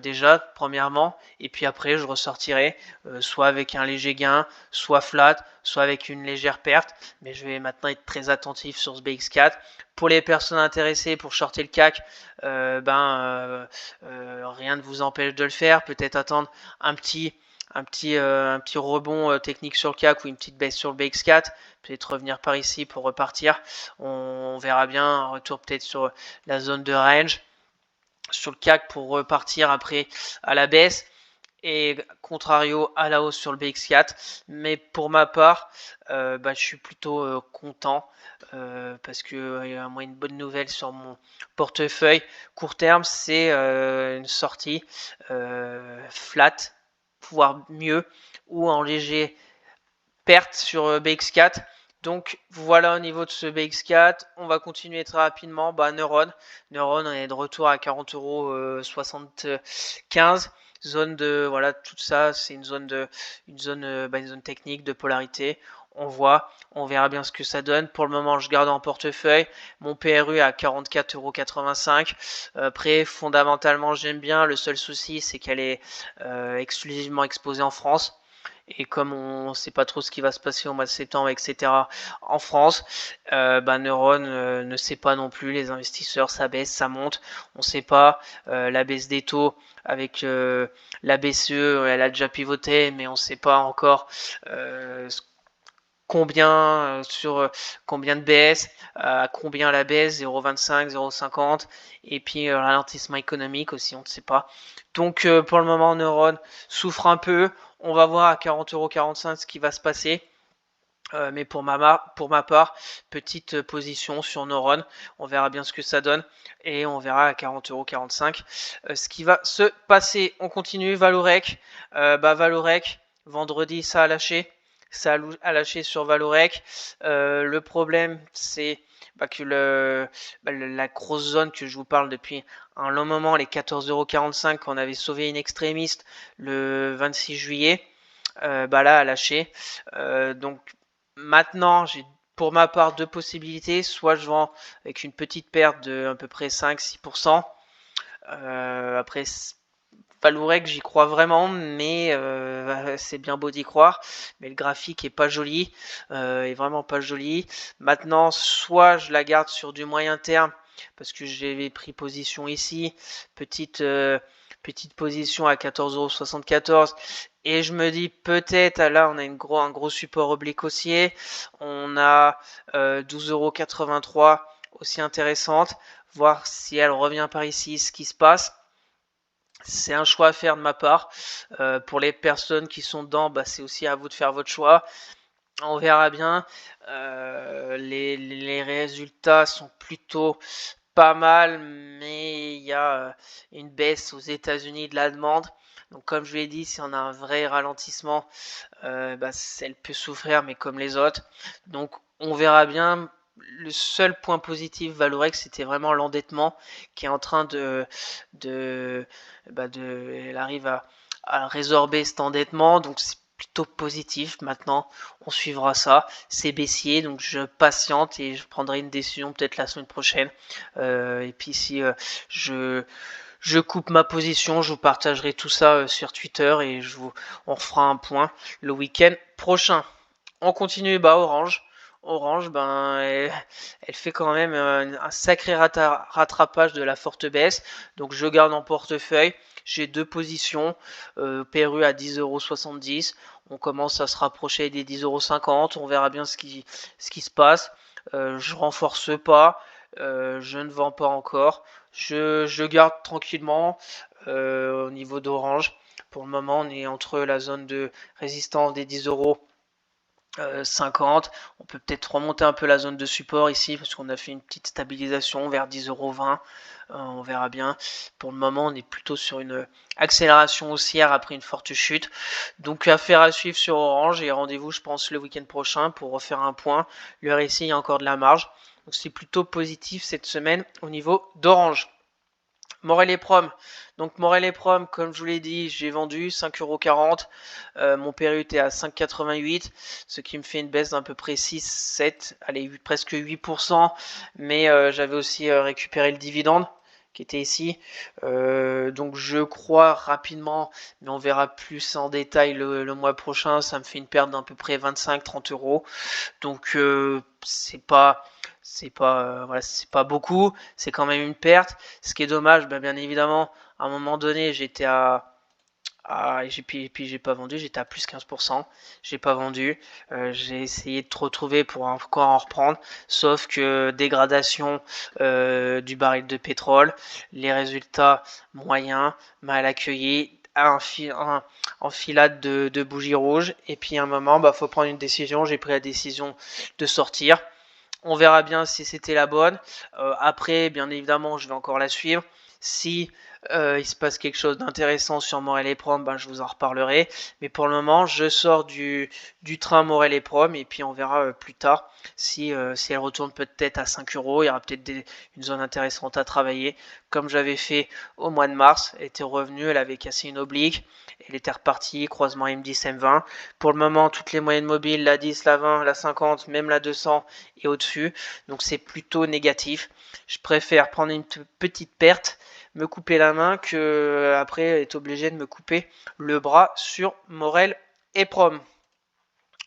Déjà premièrement, et puis après je ressortirai soit avec un léger gain, soit flat, soit avec une légère perte, mais je vais maintenant être très attentif sur ce BX4. Pour les personnes intéressées pour shorter le CAC, rien ne vous empêche de le faire, peut-être attendre un petit rebond technique sur le CAC ou une petite baisse sur le BX4, peut-être revenir par ici pour repartir. On verra bien, un retour peut-être sur la zone de range sur le CAC pour repartir après à la baisse, et contrario à la hausse sur le BX4. Mais pour ma part, je suis plutôt content parce que moi, une bonne nouvelle sur mon portefeuille court terme, c'est une sortie flat, voire mieux, ou en léger perte sur BX4. Donc voilà au niveau de ce BX4, on va continuer très rapidement. Neuron, on est de retour à 40,75 €. Zone de voilà, tout ça, c'est une zone technique de polarité. On verra bien ce que ça donne. Pour le moment, je garde en portefeuille mon PRU à 44,85 €. Après, fondamentalement, j'aime bien. Le seul souci, c'est qu'elle est exclusivement exposée en France. Et comme on ne sait pas trop ce qui va se passer au mois de septembre, etc. en France, Neuron ne sait pas non plus. Les investisseurs, ça baisse, ça monte. On ne sait pas. La baisse des taux avec la BCE, elle a déjà pivoté, mais on ne sait pas encore combien combien de baisse, à combien la baisse, 0,25, 0,50, et puis ralentissement économique aussi, on ne sait pas. Donc pour le moment, Neuron souffre un peu. On va voir à 40,45 € ce qui va se passer. Mais pour ma part, petite position sur Neuron. On verra bien ce que ça donne. Et on verra à 40,45 € ce qui va se passer. On continue. Valorec. Valorec, vendredi, ça a lâché. Ça a lâché sur Valorec. Le problème, c'est que la grosse zone que je vous parle depuis un long moment, les 14,45 € qu'on avait sauvé in extremis le 26 juillet, là a lâché. Donc maintenant, j'ai pour ma part deux possibilités. Soit je vends avec une petite perte de à peu près 5-6%. Après, Valorec, j'y crois vraiment, mais c'est bien beau d'y croire, mais le graphique est pas joli, est vraiment pas joli. Maintenant, soit je la garde sur du moyen terme, parce que j'avais pris position ici, petite position à 14,74 €, et je me dis peut-être, là on a un gros support oblique haussier, on a 12,83 € aussi intéressante, voir si elle revient par ici, ce qui se passe. C'est un choix à faire de ma part. Pour les personnes qui sont dedans, c'est aussi à vous de faire votre choix. On verra bien. Les résultats sont plutôt pas mal, mais il y a une baisse aux États-Unis de la demande. Donc comme je l'ai dit, si on a un vrai ralentissement, elle peut souffrir, mais comme les autres. Donc on verra bien. Le seul point positif Valorex, c'était vraiment l'endettement qui est en train elle arrive à résorber cet endettement. Donc c'est plutôt positif. Maintenant, on suivra ça. C'est baissier, donc je patiente et je prendrai une décision peut-être la semaine prochaine. Et puis si je coupe ma position, je vous partagerai tout ça sur Twitter et on refera un point le week-end prochain. On continue, Orange. Orange, elle fait quand même un sacré rattrapage de la forte baisse. Donc je garde en portefeuille. J'ai deux positions. PRU à 10,70 €. On commence à se rapprocher des 10,50 €. On verra bien ce qui se passe. Je renforce pas. Je ne vends pas encore. Je garde tranquillement au niveau d'Orange. Pour le moment, on est entre la zone de résistance des 10,50 €. On peut peut-être remonter un peu la zone de support ici parce qu'on a fait une petite stabilisation vers 10,20 €. On verra bien. Pour le moment, on est plutôt sur une accélération haussière après une forte chute. Donc affaire à suivre sur Orange et rendez-vous, je pense, le week-end prochain pour refaire un point. Le RSI, il y a encore de la marge. Donc c'est plutôt positif cette semaine au niveau d'Orange. Morel et Prom. Donc Morel et Prom, comme je vous l'ai dit, j'ai vendu 5,40 €. Mon PRU était à 5,88 €, ce qui me fait une baisse d'à peu près 6, 7, allez, presque 8%. Mais j'avais aussi récupéré le dividende qui était ici. Donc je crois rapidement, mais on verra plus en détail le mois prochain. Ça me fait une perte d'à peu près 25-30 €. Donc c'est pas beaucoup, c'est quand même une perte. Ce qui est dommage, bien évidemment, à un moment donné, j'étais puis j'ai pas vendu, j'étais à plus 15%, j'ai pas vendu, j'ai essayé de retrouver pour encore en reprendre, sauf que dégradation du baril de pétrole, les résultats moyens, mal accueillis, enfilade de bougies rouges, et puis à un moment, faut prendre une décision, j'ai pris la décision de sortir. On verra bien si c'était la bonne. Après, bien évidemment, je vais encore la suivre. Si il se passe quelque chose d'intéressant sur Morel et Prom, ben, je vous en reparlerai. Mais pour le moment, je sors du train Morel et Prom et puis on verra plus tard si elle retourne peut-être à 5 euros. Il y aura peut-être une zone intéressante à travailler. Comme j'avais fait au mois de mars, elle était revenue, elle avait cassé une oblique. Elle était repartie, croisement M10, M20. Pour le moment, toutes les moyennes mobiles, la 10, la 20, la 50, même la 200 et au-dessus. Donc c'est plutôt négatif. Je préfère prendre une petite perte, me couper la main, que après être obligé de me couper le bras sur Morel et Prom.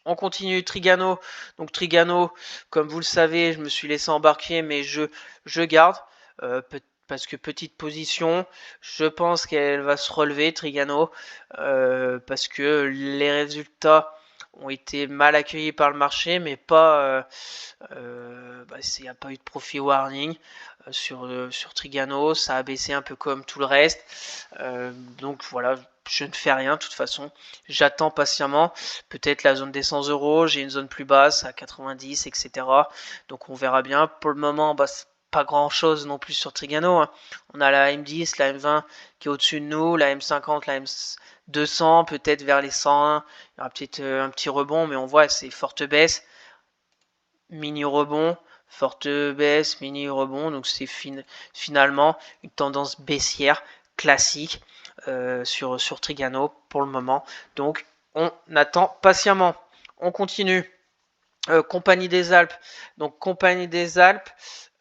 On continue Trigano. Donc Trigano, comme vous le savez, je me suis laissé embarquer, mais je garde. Parce que petite position, je pense qu'elle va se relever, Trigano, parce que les résultats ont été mal accueillis par le marché, mais pas, il n'y a pas eu de profit warning sur Trigano, ça a baissé un peu comme tout le reste, donc voilà, je ne fais rien de toute façon, j'attends patiemment, peut-être la zone des 100 euros, j'ai une zone plus basse à 90, etc. Donc on verra bien. Pour le moment, pas grand chose non plus sur Trigano, hein. On a la M10, la M20 qui est au-dessus de nous, la M50, la M200, peut-être vers les 101. Il y aura peut-être un petit rebond, mais on voit c'est forte baisse, mini rebond, forte baisse, mini rebond. Donc c'est finalement une tendance baissière classique sur Trigano pour le moment. Donc on attend patiemment. On continue. Compagnie des Alpes. Donc Compagnie des Alpes,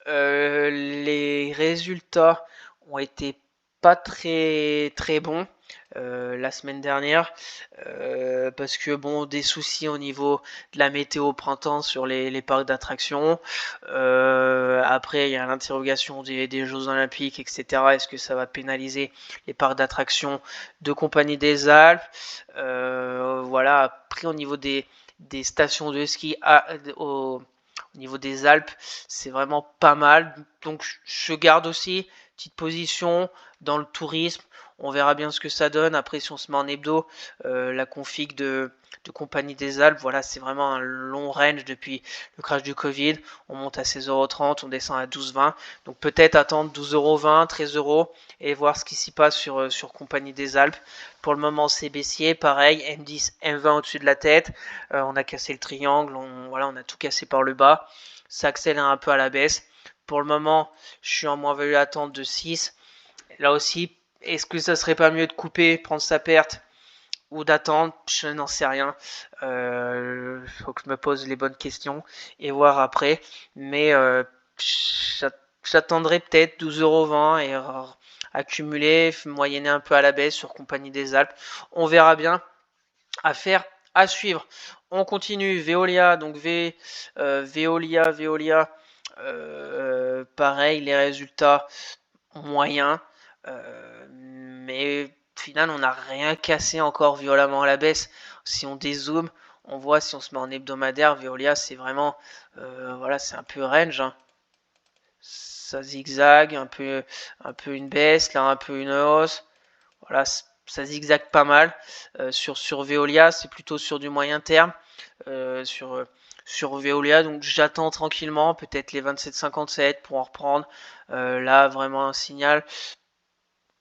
les résultats ont été pas très très bons la semaine dernière parce que bon, des soucis au niveau de la météo au printemps sur les parcs d'attractions. Après il y a l'interrogation des Jeux Olympiques, etc. Est-ce que ça va pénaliser les parcs d'attractions de Compagnie des Alpes? Voilà, après au niveau des stations de ski au niveau des Alpes, c'est vraiment pas mal. Donc je garde aussi petite position dans le tourisme. On verra bien ce que ça donne. Après, si on se met en hebdo, la config de Compagnie des Alpes, voilà, c'est vraiment un long range depuis le crash du Covid. On monte à 16,30 €, on descend à 12,20 €. Donc peut-être attendre 12,20 €, 13 € et voir ce qui s'y passe sur Compagnie des Alpes. Pour le moment, c'est baissier, pareil, M10, M20 au-dessus de la tête. On a cassé le triangle, on a tout cassé par le bas. Ça accélère un peu à la baisse. Pour le moment, je suis en moins-value attente de 6. Là aussi, est-ce que ça serait pas mieux de couper, prendre sa perte ou d'attendre? Je n'en sais rien. Faut que je me pose les bonnes questions et voir après. Mais j'attendrai peut-être 12,20 € et accumuler, moyenner un peu à la baisse sur Compagnie des Alpes. On verra bien. Affaire à suivre. On continue. Veolia, donc Veolia. Pareil, les résultats moyens. Mais au final, on n'a rien cassé encore violemment à la baisse. Si on dézoome, on voit, si on se met en hebdomadaire, Veolia, c'est vraiment, voilà, c'est un peu range, hein. Ça zigzague, un peu une baisse, là un peu une hausse. Voilà, ça zigzague pas mal. Sur Veolia, c'est plutôt sur du moyen terme. Sur Veolia, donc j'attends tranquillement, peut-être les 27,57 pour en reprendre. Là, vraiment un signal.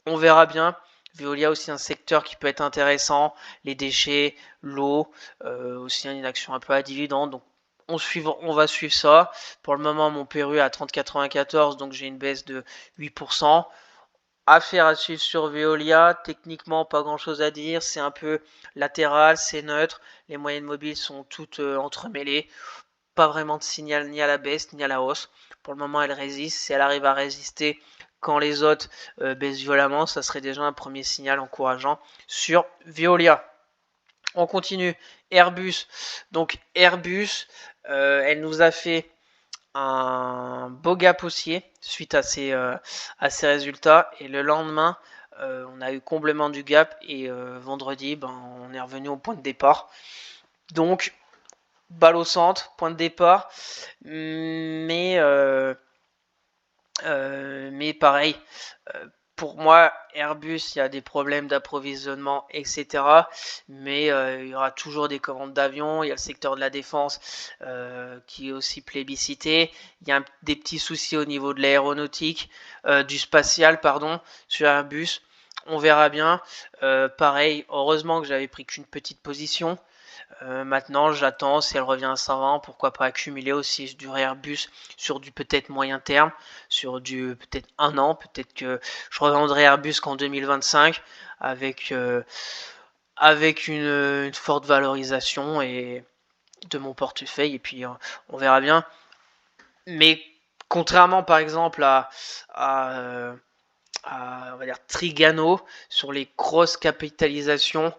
On verra bien. Veolia aussi un secteur qui peut être intéressant, les déchets, l'eau, aussi une action un peu à dividende. Donc on va suivre ça. Pour le moment, mon PRU est à 30,94, donc j'ai une baisse de 8%. Affaire à suivre sur Veolia, techniquement pas grand chose à dire, c'est un peu latéral, c'est neutre, les moyennes mobiles sont toutes entremêlées, pas vraiment de signal ni à la baisse ni à la hausse. Pour le moment elle résiste, si elle arrive à résister quand les autres baissent violemment, ça serait déjà un premier signal encourageant sur Veolia. On continue, Airbus, donc Airbus, elle nous a fait un beau gap haussier suite à ces résultats et le lendemain on a eu comblement du gap et vendredi on est revenu au point de départ, donc balle au centre, point de départ, mais pareil, pour moi, Airbus, il y a des problèmes d'approvisionnement, etc. Mais il y aura toujours des commandes d'avions. Il y a le secteur de la défense qui est aussi plébiscité. Il y a des petits soucis au niveau de l'aéronautique, du spatial, pardon, sur Airbus. On verra bien. Pareil, heureusement que j'avais pris qu'une petite position. Maintenant, j'attends si elle revient à 120, pourquoi pas accumuler aussi du Airbus sur du peut-être moyen terme, sur du peut-être un an, peut-être que je revendrai Airbus qu'en 2025 avec une forte valorisation et de mon portefeuille et puis on verra bien. Mais contrairement par exemple à on va dire Trigano sur les grosses capitalisations,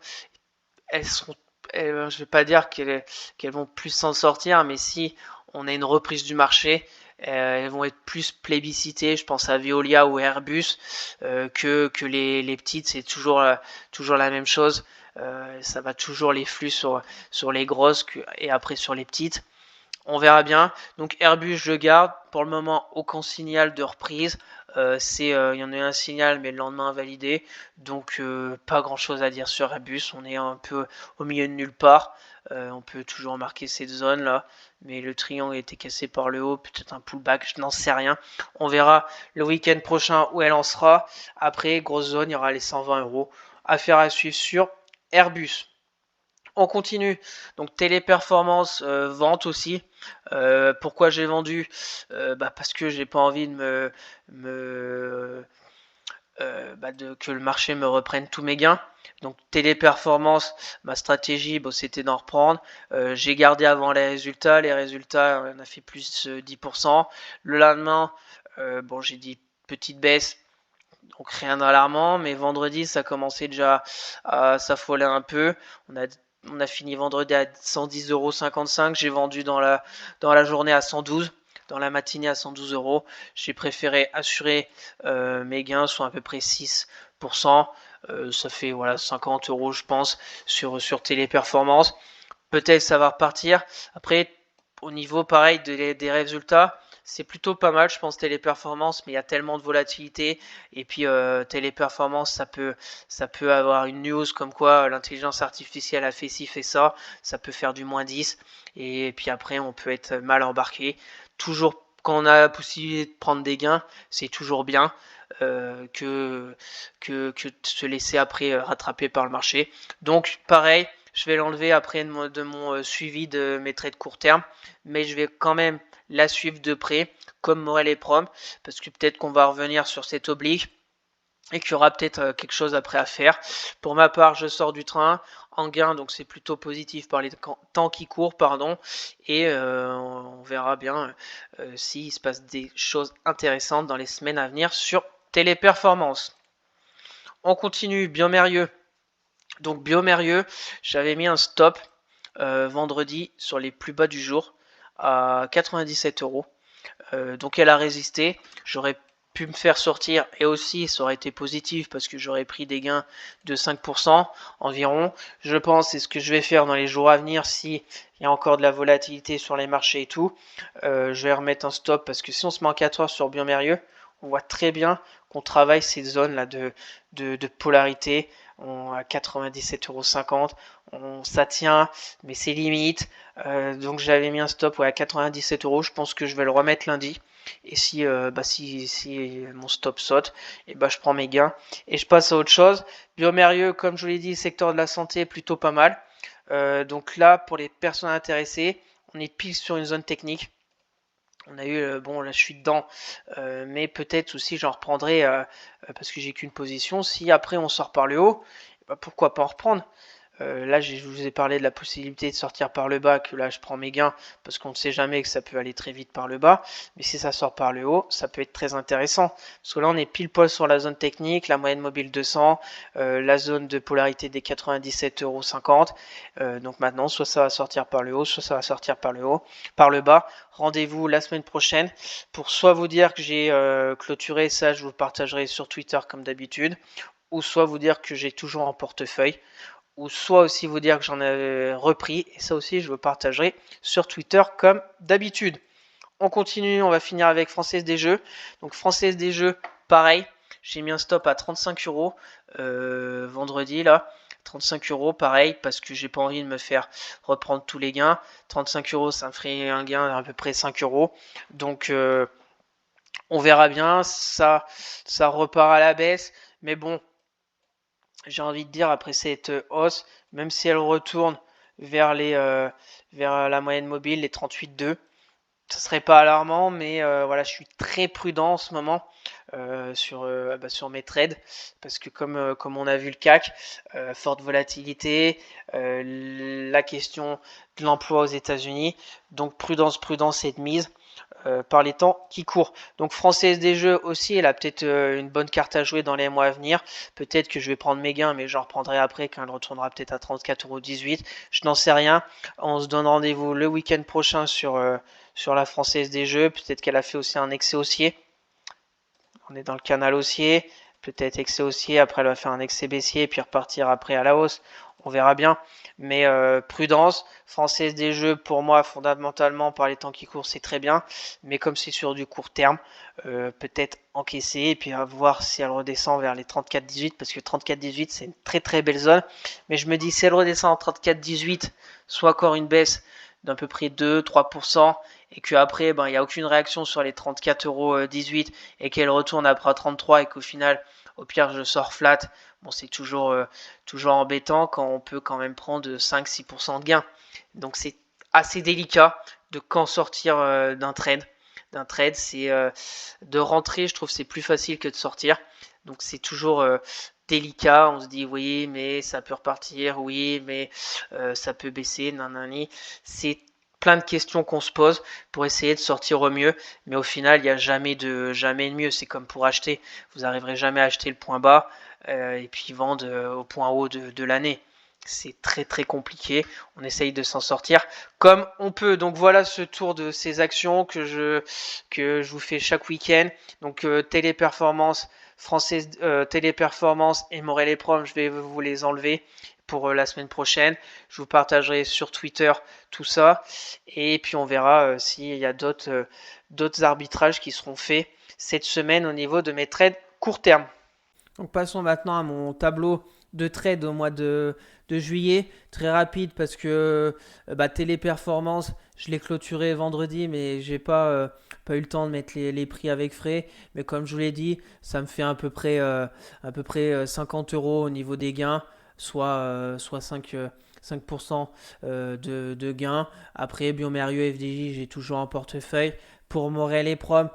elles sont, je vais pas dire qu'elles vont plus s'en sortir, mais si on a une reprise du marché, elles vont être plus plébiscitées. Je pense à Veolia ou Airbus que les petites, c'est toujours la même chose. Ça va toujours les flux sur les grosses et après sur les petites. On verra bien. Donc Airbus, je garde. Pour le moment, aucun signal de reprise. Il y en a eu un signal, mais le lendemain validé. Donc pas grand chose à dire sur Airbus. On est un peu au milieu de nulle part. On peut toujours marquer cette zone là. Mais le triangle a été cassé par le haut. Peut-être un pullback, je n'en sais rien. On verra le week-end prochain où elle en sera. Après, grosse zone, il y aura les 120 euros. Affaire à suivre sur Airbus. On continue, donc téléperformance, vente aussi. Pourquoi j'ai vendu? Parce que j'ai pas envie de que le marché me reprenne tous mes gains. Donc téléperformance, ma stratégie, c'était d'en reprendre. J'ai gardé avant les résultats. Les résultats, on a fait plus 10%. Le lendemain, j'ai dit petite baisse. Donc rien d'alarmant, mais vendredi ça commençait déjà à s'affoler un peu. On a fini vendredi à 110,55 €. J'ai vendu dans la journée à 112, dans la matinée à 112 euros. J'ai préféré assurer mes gains, soit à peu près 6%. Ça fait 50 euros je pense sur Téléperformance. Peut-être ça va repartir. Après, au niveau pareil des résultats, c'est plutôt pas mal, je pense, Téléperformance, mais il y a tellement de volatilité. Et puis, Téléperformance, ça peut avoir une news comme quoi l'intelligence artificielle a fait ci, fait ça. Ça peut faire du -10. Et puis après, on peut être mal embarqué. Toujours, quand on a la possibilité de prendre des gains, c'est toujours bien que de se laisser après rattraper par le marché. Donc, pareil. Je vais l'enlever après de mon suivi de mes trades court terme, mais je vais quand même la suivre de près, comme Morel et Prom, parce que peut-être qu'on va revenir sur cette oblique et qu'il y aura peut-être quelque chose après à faire. Pour ma part, je sors du train en gain, donc c'est plutôt positif par les temps qui courent, et on verra bien s'il se passe des choses intéressantes dans les semaines à venir sur Téléperformance. On continue, Biomérieux. Donc Biomérieux, j'avais mis un stop vendredi sur les plus bas du jour à 97 euros. Donc elle a résisté. J'aurais pu me faire sortir et aussi ça aurait été positif parce que j'aurais pris des gains de 5% environ. Je pense c'est ce que je vais faire dans les jours à venir si il y a encore de la volatilité sur les marchés et tout. Je vais remettre un stop parce que si on se met en 4 heures sur Biomérieux, on voit très bien qu'on travaille ces zones là de polarité. À 97,50 €, ça tient, mais c'est limite. Donc j'avais mis un stop à 97 €. Je pense que je vais le remettre lundi. Et si mon stop saute, et je prends mes gains et je passe à autre chose. Biomérieux, comme je vous l'ai dit, secteur de la santé plutôt pas mal. Donc là, pour les personnes intéressées, on est pile sur une zone technique. On a eu, là je suis dedans, mais peut-être aussi j'en reprendrai parce que j'ai qu'une position. Si après on sort par le haut, pourquoi pas en reprendre? Là, je vous ai parlé de la possibilité de sortir par le bas, que là je prends mes gains parce qu'on ne sait jamais que ça peut aller très vite par le bas. Mais si ça sort par le haut, ça peut être très intéressant. Parce que là, on est pile poil sur la zone technique, la moyenne mobile 200, la zone de polarité des 97,50 €. Donc maintenant, soit ça va sortir par le haut, soit ça va sortir par le bas. Rendez-vous la semaine prochaine pour soit vous dire que j'ai clôturé ça, je vous le partagerai sur Twitter comme d'habitude, ou soit vous dire que j'ai toujours en portefeuille, ou soit aussi vous dire que j'en ai repris, et ça aussi je vous partagerai sur Twitter comme d'habitude. On continue, on va finir avec Française des Jeux. Donc Française des Jeux, pareil, J'ai mis un stop à 35 euros vendredi là. 35 euros, pareil, parce que j'ai pas envie de me faire reprendre tous les gains. 35 euros, ça me ferait un gain d'à peu près 5 euros. Donc, on verra bien. Ça repart à la baisse. Mais bon, j'ai envie de dire, après cette hausse, même si elle retourne vers vers la moyenne mobile, les 38,2, ça serait pas alarmant, mais voilà, je suis très prudent en ce moment sur mes trades, parce que comme on a vu le CAC, forte volatilité, la question de l'emploi aux États-Unis, donc prudence est de mise. Par les temps qui courent. Donc Française des Jeux aussi, elle a peut-être une bonne carte à jouer dans les mois à venir. Peut-être que je vais prendre mes gains, mais j'en reprendrai après quand elle retournera peut-être à 34,18 €. Je n'en sais rien. On se donne rendez-vous le week-end prochain sur la Française des Jeux. Peut-être qu'elle a fait aussi un excès haussier. On est dans le canal haussier. Peut-être excès haussier, après elle va faire un excès baissier et puis repartir après à la hausse. On verra bien. Mais prudence, Française des Jeux, pour moi, fondamentalement, par les temps qui courent, c'est très bien. Mais comme c'est sur du court terme, peut-être encaisser et puis à voir si elle redescend vers les 34,18, parce que 34,18, c'est une très très belle zone. Mais je me dis, si elle redescend en 34,18, soit encore une baisse d'à peu près 2-3%, et qu'après, ben, il n'y a aucune réaction sur les 34,18 € et qu'elle retourne après à 33 et qu'au final, au pire, je sors flat. Bon, c'est toujours embêtant quand on peut quand même prendre 5-6% de gain. Donc c'est assez délicat de quand sortir d'un trade. C'est de rentrer, je trouve c'est plus facile que de sortir. Donc c'est toujours délicat. On se dit oui, mais ça peut repartir, oui, mais ça peut baisser, nanani. C'est plein de questions qu'on se pose pour essayer de sortir au mieux, mais au final il n'y a jamais de mieux. C'est comme pour acheter, vous n'arriverez jamais à acheter le point bas et puis vendre au point haut de l'année. C'est très très compliqué. On essaye de s'en sortir comme on peut. Donc voilà ce tour de ces actions que je vous fais chaque week-end. Donc Téléperformance Française, Téléperformance et Morel et Prom, je vais vous les enlever pour la semaine prochaine. Je vous partagerai sur Twitter tout ça. Et puis on verra s'il y a d'autres arbitrages qui seront faits cette semaine au niveau de mes trades court terme. Donc passons maintenant à mon tableau de trade au mois de juillet. Très rapide parce que Téléperformance, je l'ai clôturé vendredi, mais j'ai pas eu le temps de mettre les prix avec frais. Mais comme je vous l'ai dit, ça me fait à peu près 50 € au niveau des gains, soit 5% de gains. Après, Biomérieux FDJ, j'ai toujours en portefeuille. Pour Morel et Prom,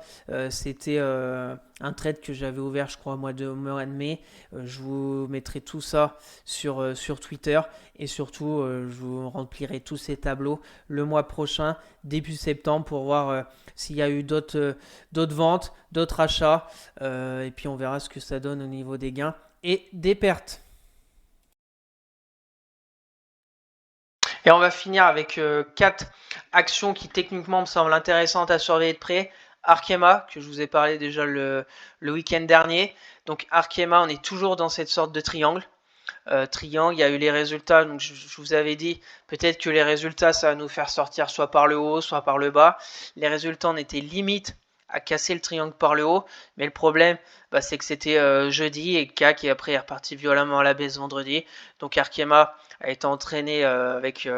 c'était un trade que j'avais ouvert, je crois, au mois de mai. Je vous mettrai tout ça sur Twitter et surtout, je vous remplirai tous ces tableaux le mois prochain, début septembre, pour voir s'il y a eu d'autres ventes, d'autres achats. Et puis, on verra ce que ça donne au niveau des gains et des pertes. Et on va finir avec 4 actions qui techniquement me semblent intéressantes à surveiller de près. Arkema, que je vous ai parlé déjà le week-end dernier. Donc Arkema, on est toujours dans cette sorte de triangle. Triangle, il y a eu les résultats, donc je vous avais dit peut-être que les résultats ça va nous faire sortir soit par le haut, soit par le bas. Les résultats on était limite à casser le triangle par le haut, mais le problème c'est que c'était jeudi et CAC et après est reparti violemment à la baisse vendredi. Donc Arkema a été entraîné avec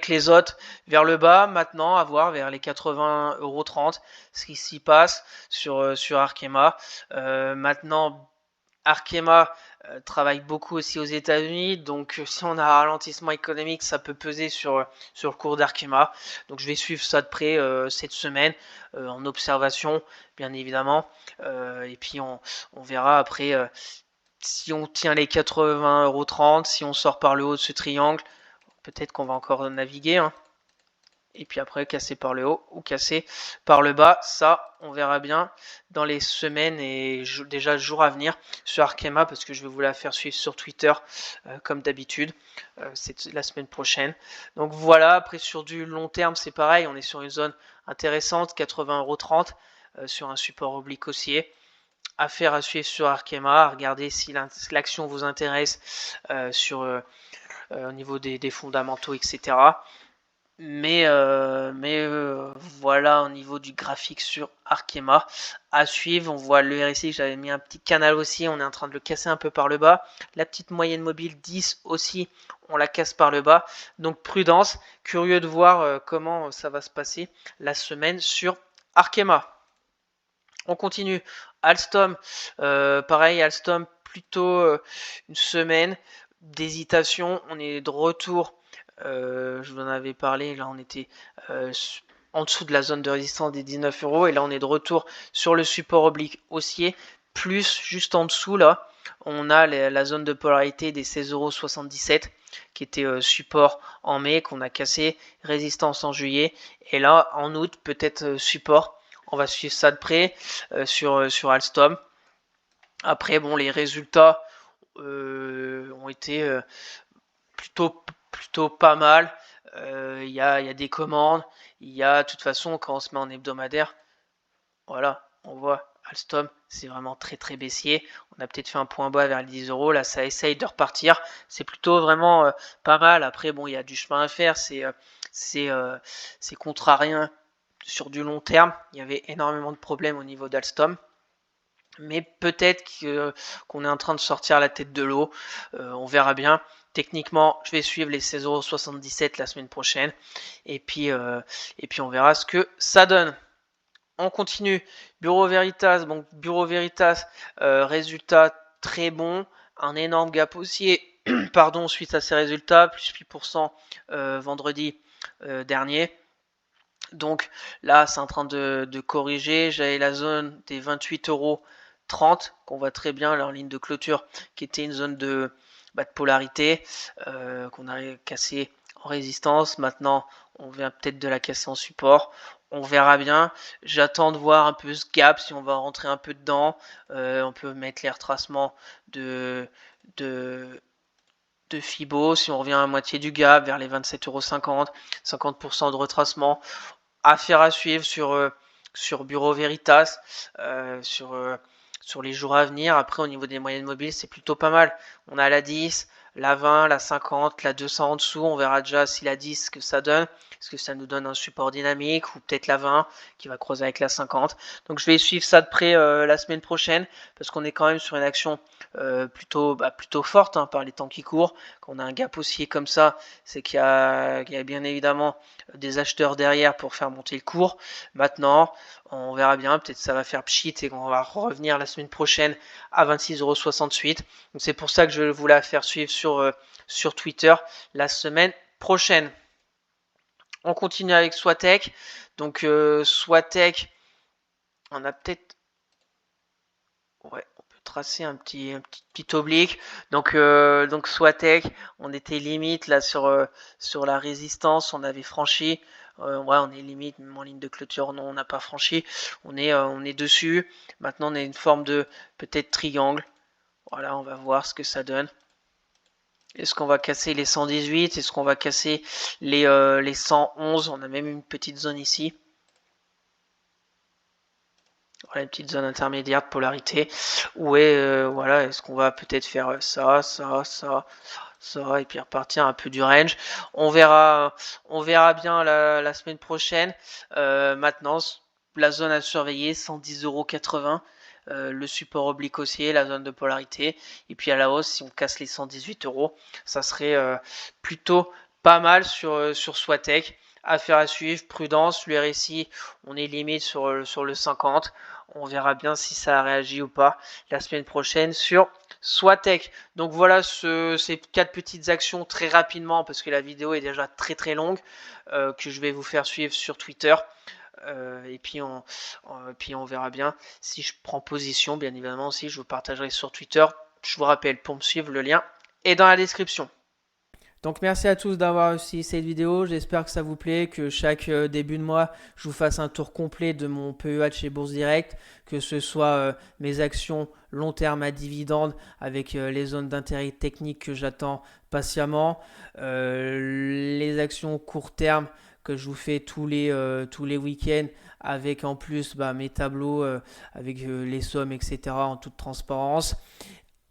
les autres vers le bas, maintenant à voir vers les 80,30 € ce qui s'y passe sur Arkema. Maintenant Arkema travaille beaucoup aussi aux États-Unis, donc si on a un ralentissement économique, ça peut peser sur le cours d'Arkema. Donc je vais suivre ça de près cette semaine en observation, bien évidemment. Et puis on verra après si on tient les 80,30 €, si on sort par le haut de ce triangle, peut-être qu'on va encore naviguer. Et puis après casser par le haut ou casser par le bas, ça on verra bien dans les semaines et déjà le jour à venir sur Arkema, parce que je vais vous la faire suivre sur Twitter comme d'habitude, c'est la semaine prochaine. Donc voilà, après sur du long terme c'est pareil, on est sur une zone intéressante, 80,30 € sur un support oblique haussier. Affaire à suivre sur Arkema, regardez si l'action vous intéresse au niveau des fondamentaux, etc. Voilà au niveau du graphique sur Arkema à suivre. On voit le RSI, j'avais mis un petit canal aussi, on est en train de le casser un peu par le bas. La petite moyenne mobile 10 aussi, on la casse par le bas. Donc prudence, curieux de voir comment ça va se passer la semaine sur Arkema. On continue. Alstom, pareil, Alstom plutôt une semaine d'hésitation. On est de retour. Je vous en avais parlé. Là, on était en dessous de la zone de résistance des 19 euros. Et là, on est de retour sur le support oblique haussier. Plus juste en dessous, là, on a la zone de polarité des 16,77 € qui était support en mai, qu'on a cassé, résistance en juillet. Et là, en août, peut-être support. On va suivre ça de près sur Alstom. Après, bon, les résultats ont été plutôt pas mal. Il y a des commandes. Il y a, de toute façon, quand on se met en hebdomadaire, voilà, on voit Alstom, c'est vraiment très très baissier. On a peut-être fait un point bas vers les 10 euros. Là, ça essaye de repartir. C'est plutôt vraiment pas mal. Après, bon, il y a du chemin à faire. C'est contrariant sur du long terme. Il y avait énormément de problèmes au niveau d'Alstom. Mais peut-être qu'on est en train de sortir la tête de l'eau. On verra bien. Techniquement, je vais suivre les 16,77 € la semaine prochaine. Et puis on verra ce que ça donne. On continue. Bureau Veritas. Donc Bureau Veritas, résultat très bon. Un énorme gap haussier pardon, suite à ces résultats. Plus 8% vendredi dernier. Donc là, c'est en train de corriger. J'avais la zone des 28,30 € qu'on voit très bien là en ligne de clôture, qui était une zone de polarité qu'on a cassé en résistance. Maintenant, on vient peut-être de la casser en support. On verra bien. J'attends de voir un peu ce gap, si on va rentrer un peu dedans. On peut mettre les retracements de Fibo. Si on revient à moitié du gap, vers les 27,50 €, 50% de retracement. Affaire à suivre sur Bureau Veritas, sur les jours à venir. Après, au niveau des moyennes mobiles, c'est plutôt pas mal. On a la 10, la 20, la 50, la 200 en dessous. On verra déjà si la 10, ce que ça donne. Est-ce que ça nous donne un support dynamique ou peut-être la 20 qui va croiser avec la 50. Donc je vais suivre ça de près la semaine prochaine parce qu'on est quand même sur une action plutôt forte par les temps qui courent. Quand on a un gap haussier comme ça, c'est qu'il y a bien évidemment des acheteurs derrière pour faire monter le cours. Maintenant, on verra bien, peut-être ça va faire pchit et qu'on va revenir la semaine prochaine à 26,68 €. Donc c'est pour ça que je voulais la faire suivre sur Twitter la semaine prochaine. On continue avec Swatech. Donc Swatech, on a peut-être... Ouais, on peut tracer un petit oblique. Donc Swatech, on était limite là sur la résistance, on avait franchi. Ouais, on est limite, même en ligne de clôture, non, on n'a pas franchi. On est dessus. Maintenant, on a une forme de peut-être triangle. Voilà, on va voir ce que ça donne. Est-ce qu'on va casser les 118? Est-ce qu'on va casser les 111? On a même une petite zone ici. Voilà, une petite zone intermédiaire de polarité. Ouais, voilà, est-ce qu'on va peut-être faire ça, et puis repartir un peu du range. On verra bien la semaine prochaine. Maintenant, la zone à surveiller, 110,80 €. Le support oblique haussier, la zone de polarité. Et puis à la hausse, si on casse les 118 €, ça serait plutôt pas mal sur Swatech. Affaire à suivre, prudence, le RSI, on est limite sur le 50. On verra bien si ça a réagi ou pas la semaine prochaine sur Swatech. Donc voilà ces 4 petites actions très rapidement parce que la vidéo est déjà très très longue que je vais vous faire suivre sur Twitter. Et puis on verra bien si je prends position. Bien évidemment aussi, je vous partagerai sur Twitter. Je vous rappelle, pour me suivre, le lien est dans la description. Donc merci à tous d'avoir suivi cette vidéo, j'espère que ça vous plaît, que chaque début de mois je vous fasse un tour complet de mon PEH chez Bourse Direct, que ce soit mes actions long terme à dividendes avec les zones d'intérêt technique que j'attends patiemment, les actions court terme que je vous fais tous les week-ends avec en plus mes tableaux avec les sommes etc. en toute transparence.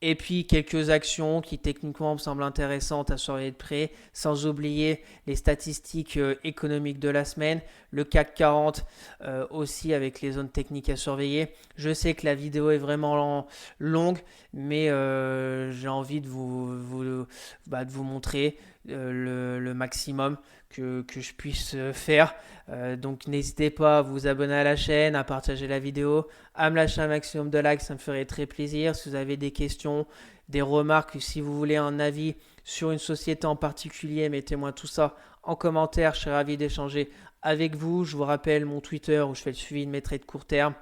Et puis quelques actions qui techniquement me semblent intéressantes à surveiller de près, sans oublier les statistiques économiques de la semaine, le CAC 40 aussi avec les zones techniques à surveiller. Je sais que la vidéo est vraiment longue, mais j'ai envie de vous montrer le maximum que je puisse faire. Donc n'hésitez pas à vous abonner à la chaîne, à partager la vidéo, à me lâcher un maximum de likes, ça me ferait très plaisir. Si vous avez des questions, des remarques, si vous voulez un avis sur une société en particulier, mettez-moi tout ça en commentaire, je serai ravi d'échanger avec vous. Je vous rappelle mon Twitter où je fais le suivi de mes trades court terme,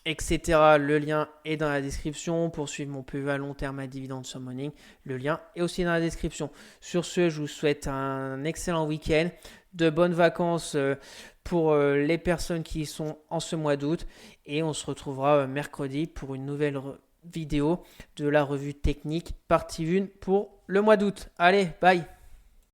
etc. Le lien est dans la description. Pour suivre mon PE à long terme à dividende sur Morning, le lien est aussi dans la description. Sur ce, je vous souhaite un excellent week-end, de bonnes vacances pour les personnes qui y sont en ce mois d'août. Et on se retrouvera mercredi pour une nouvelle vidéo de la revue technique partie 1 pour le mois d'août. Allez, bye!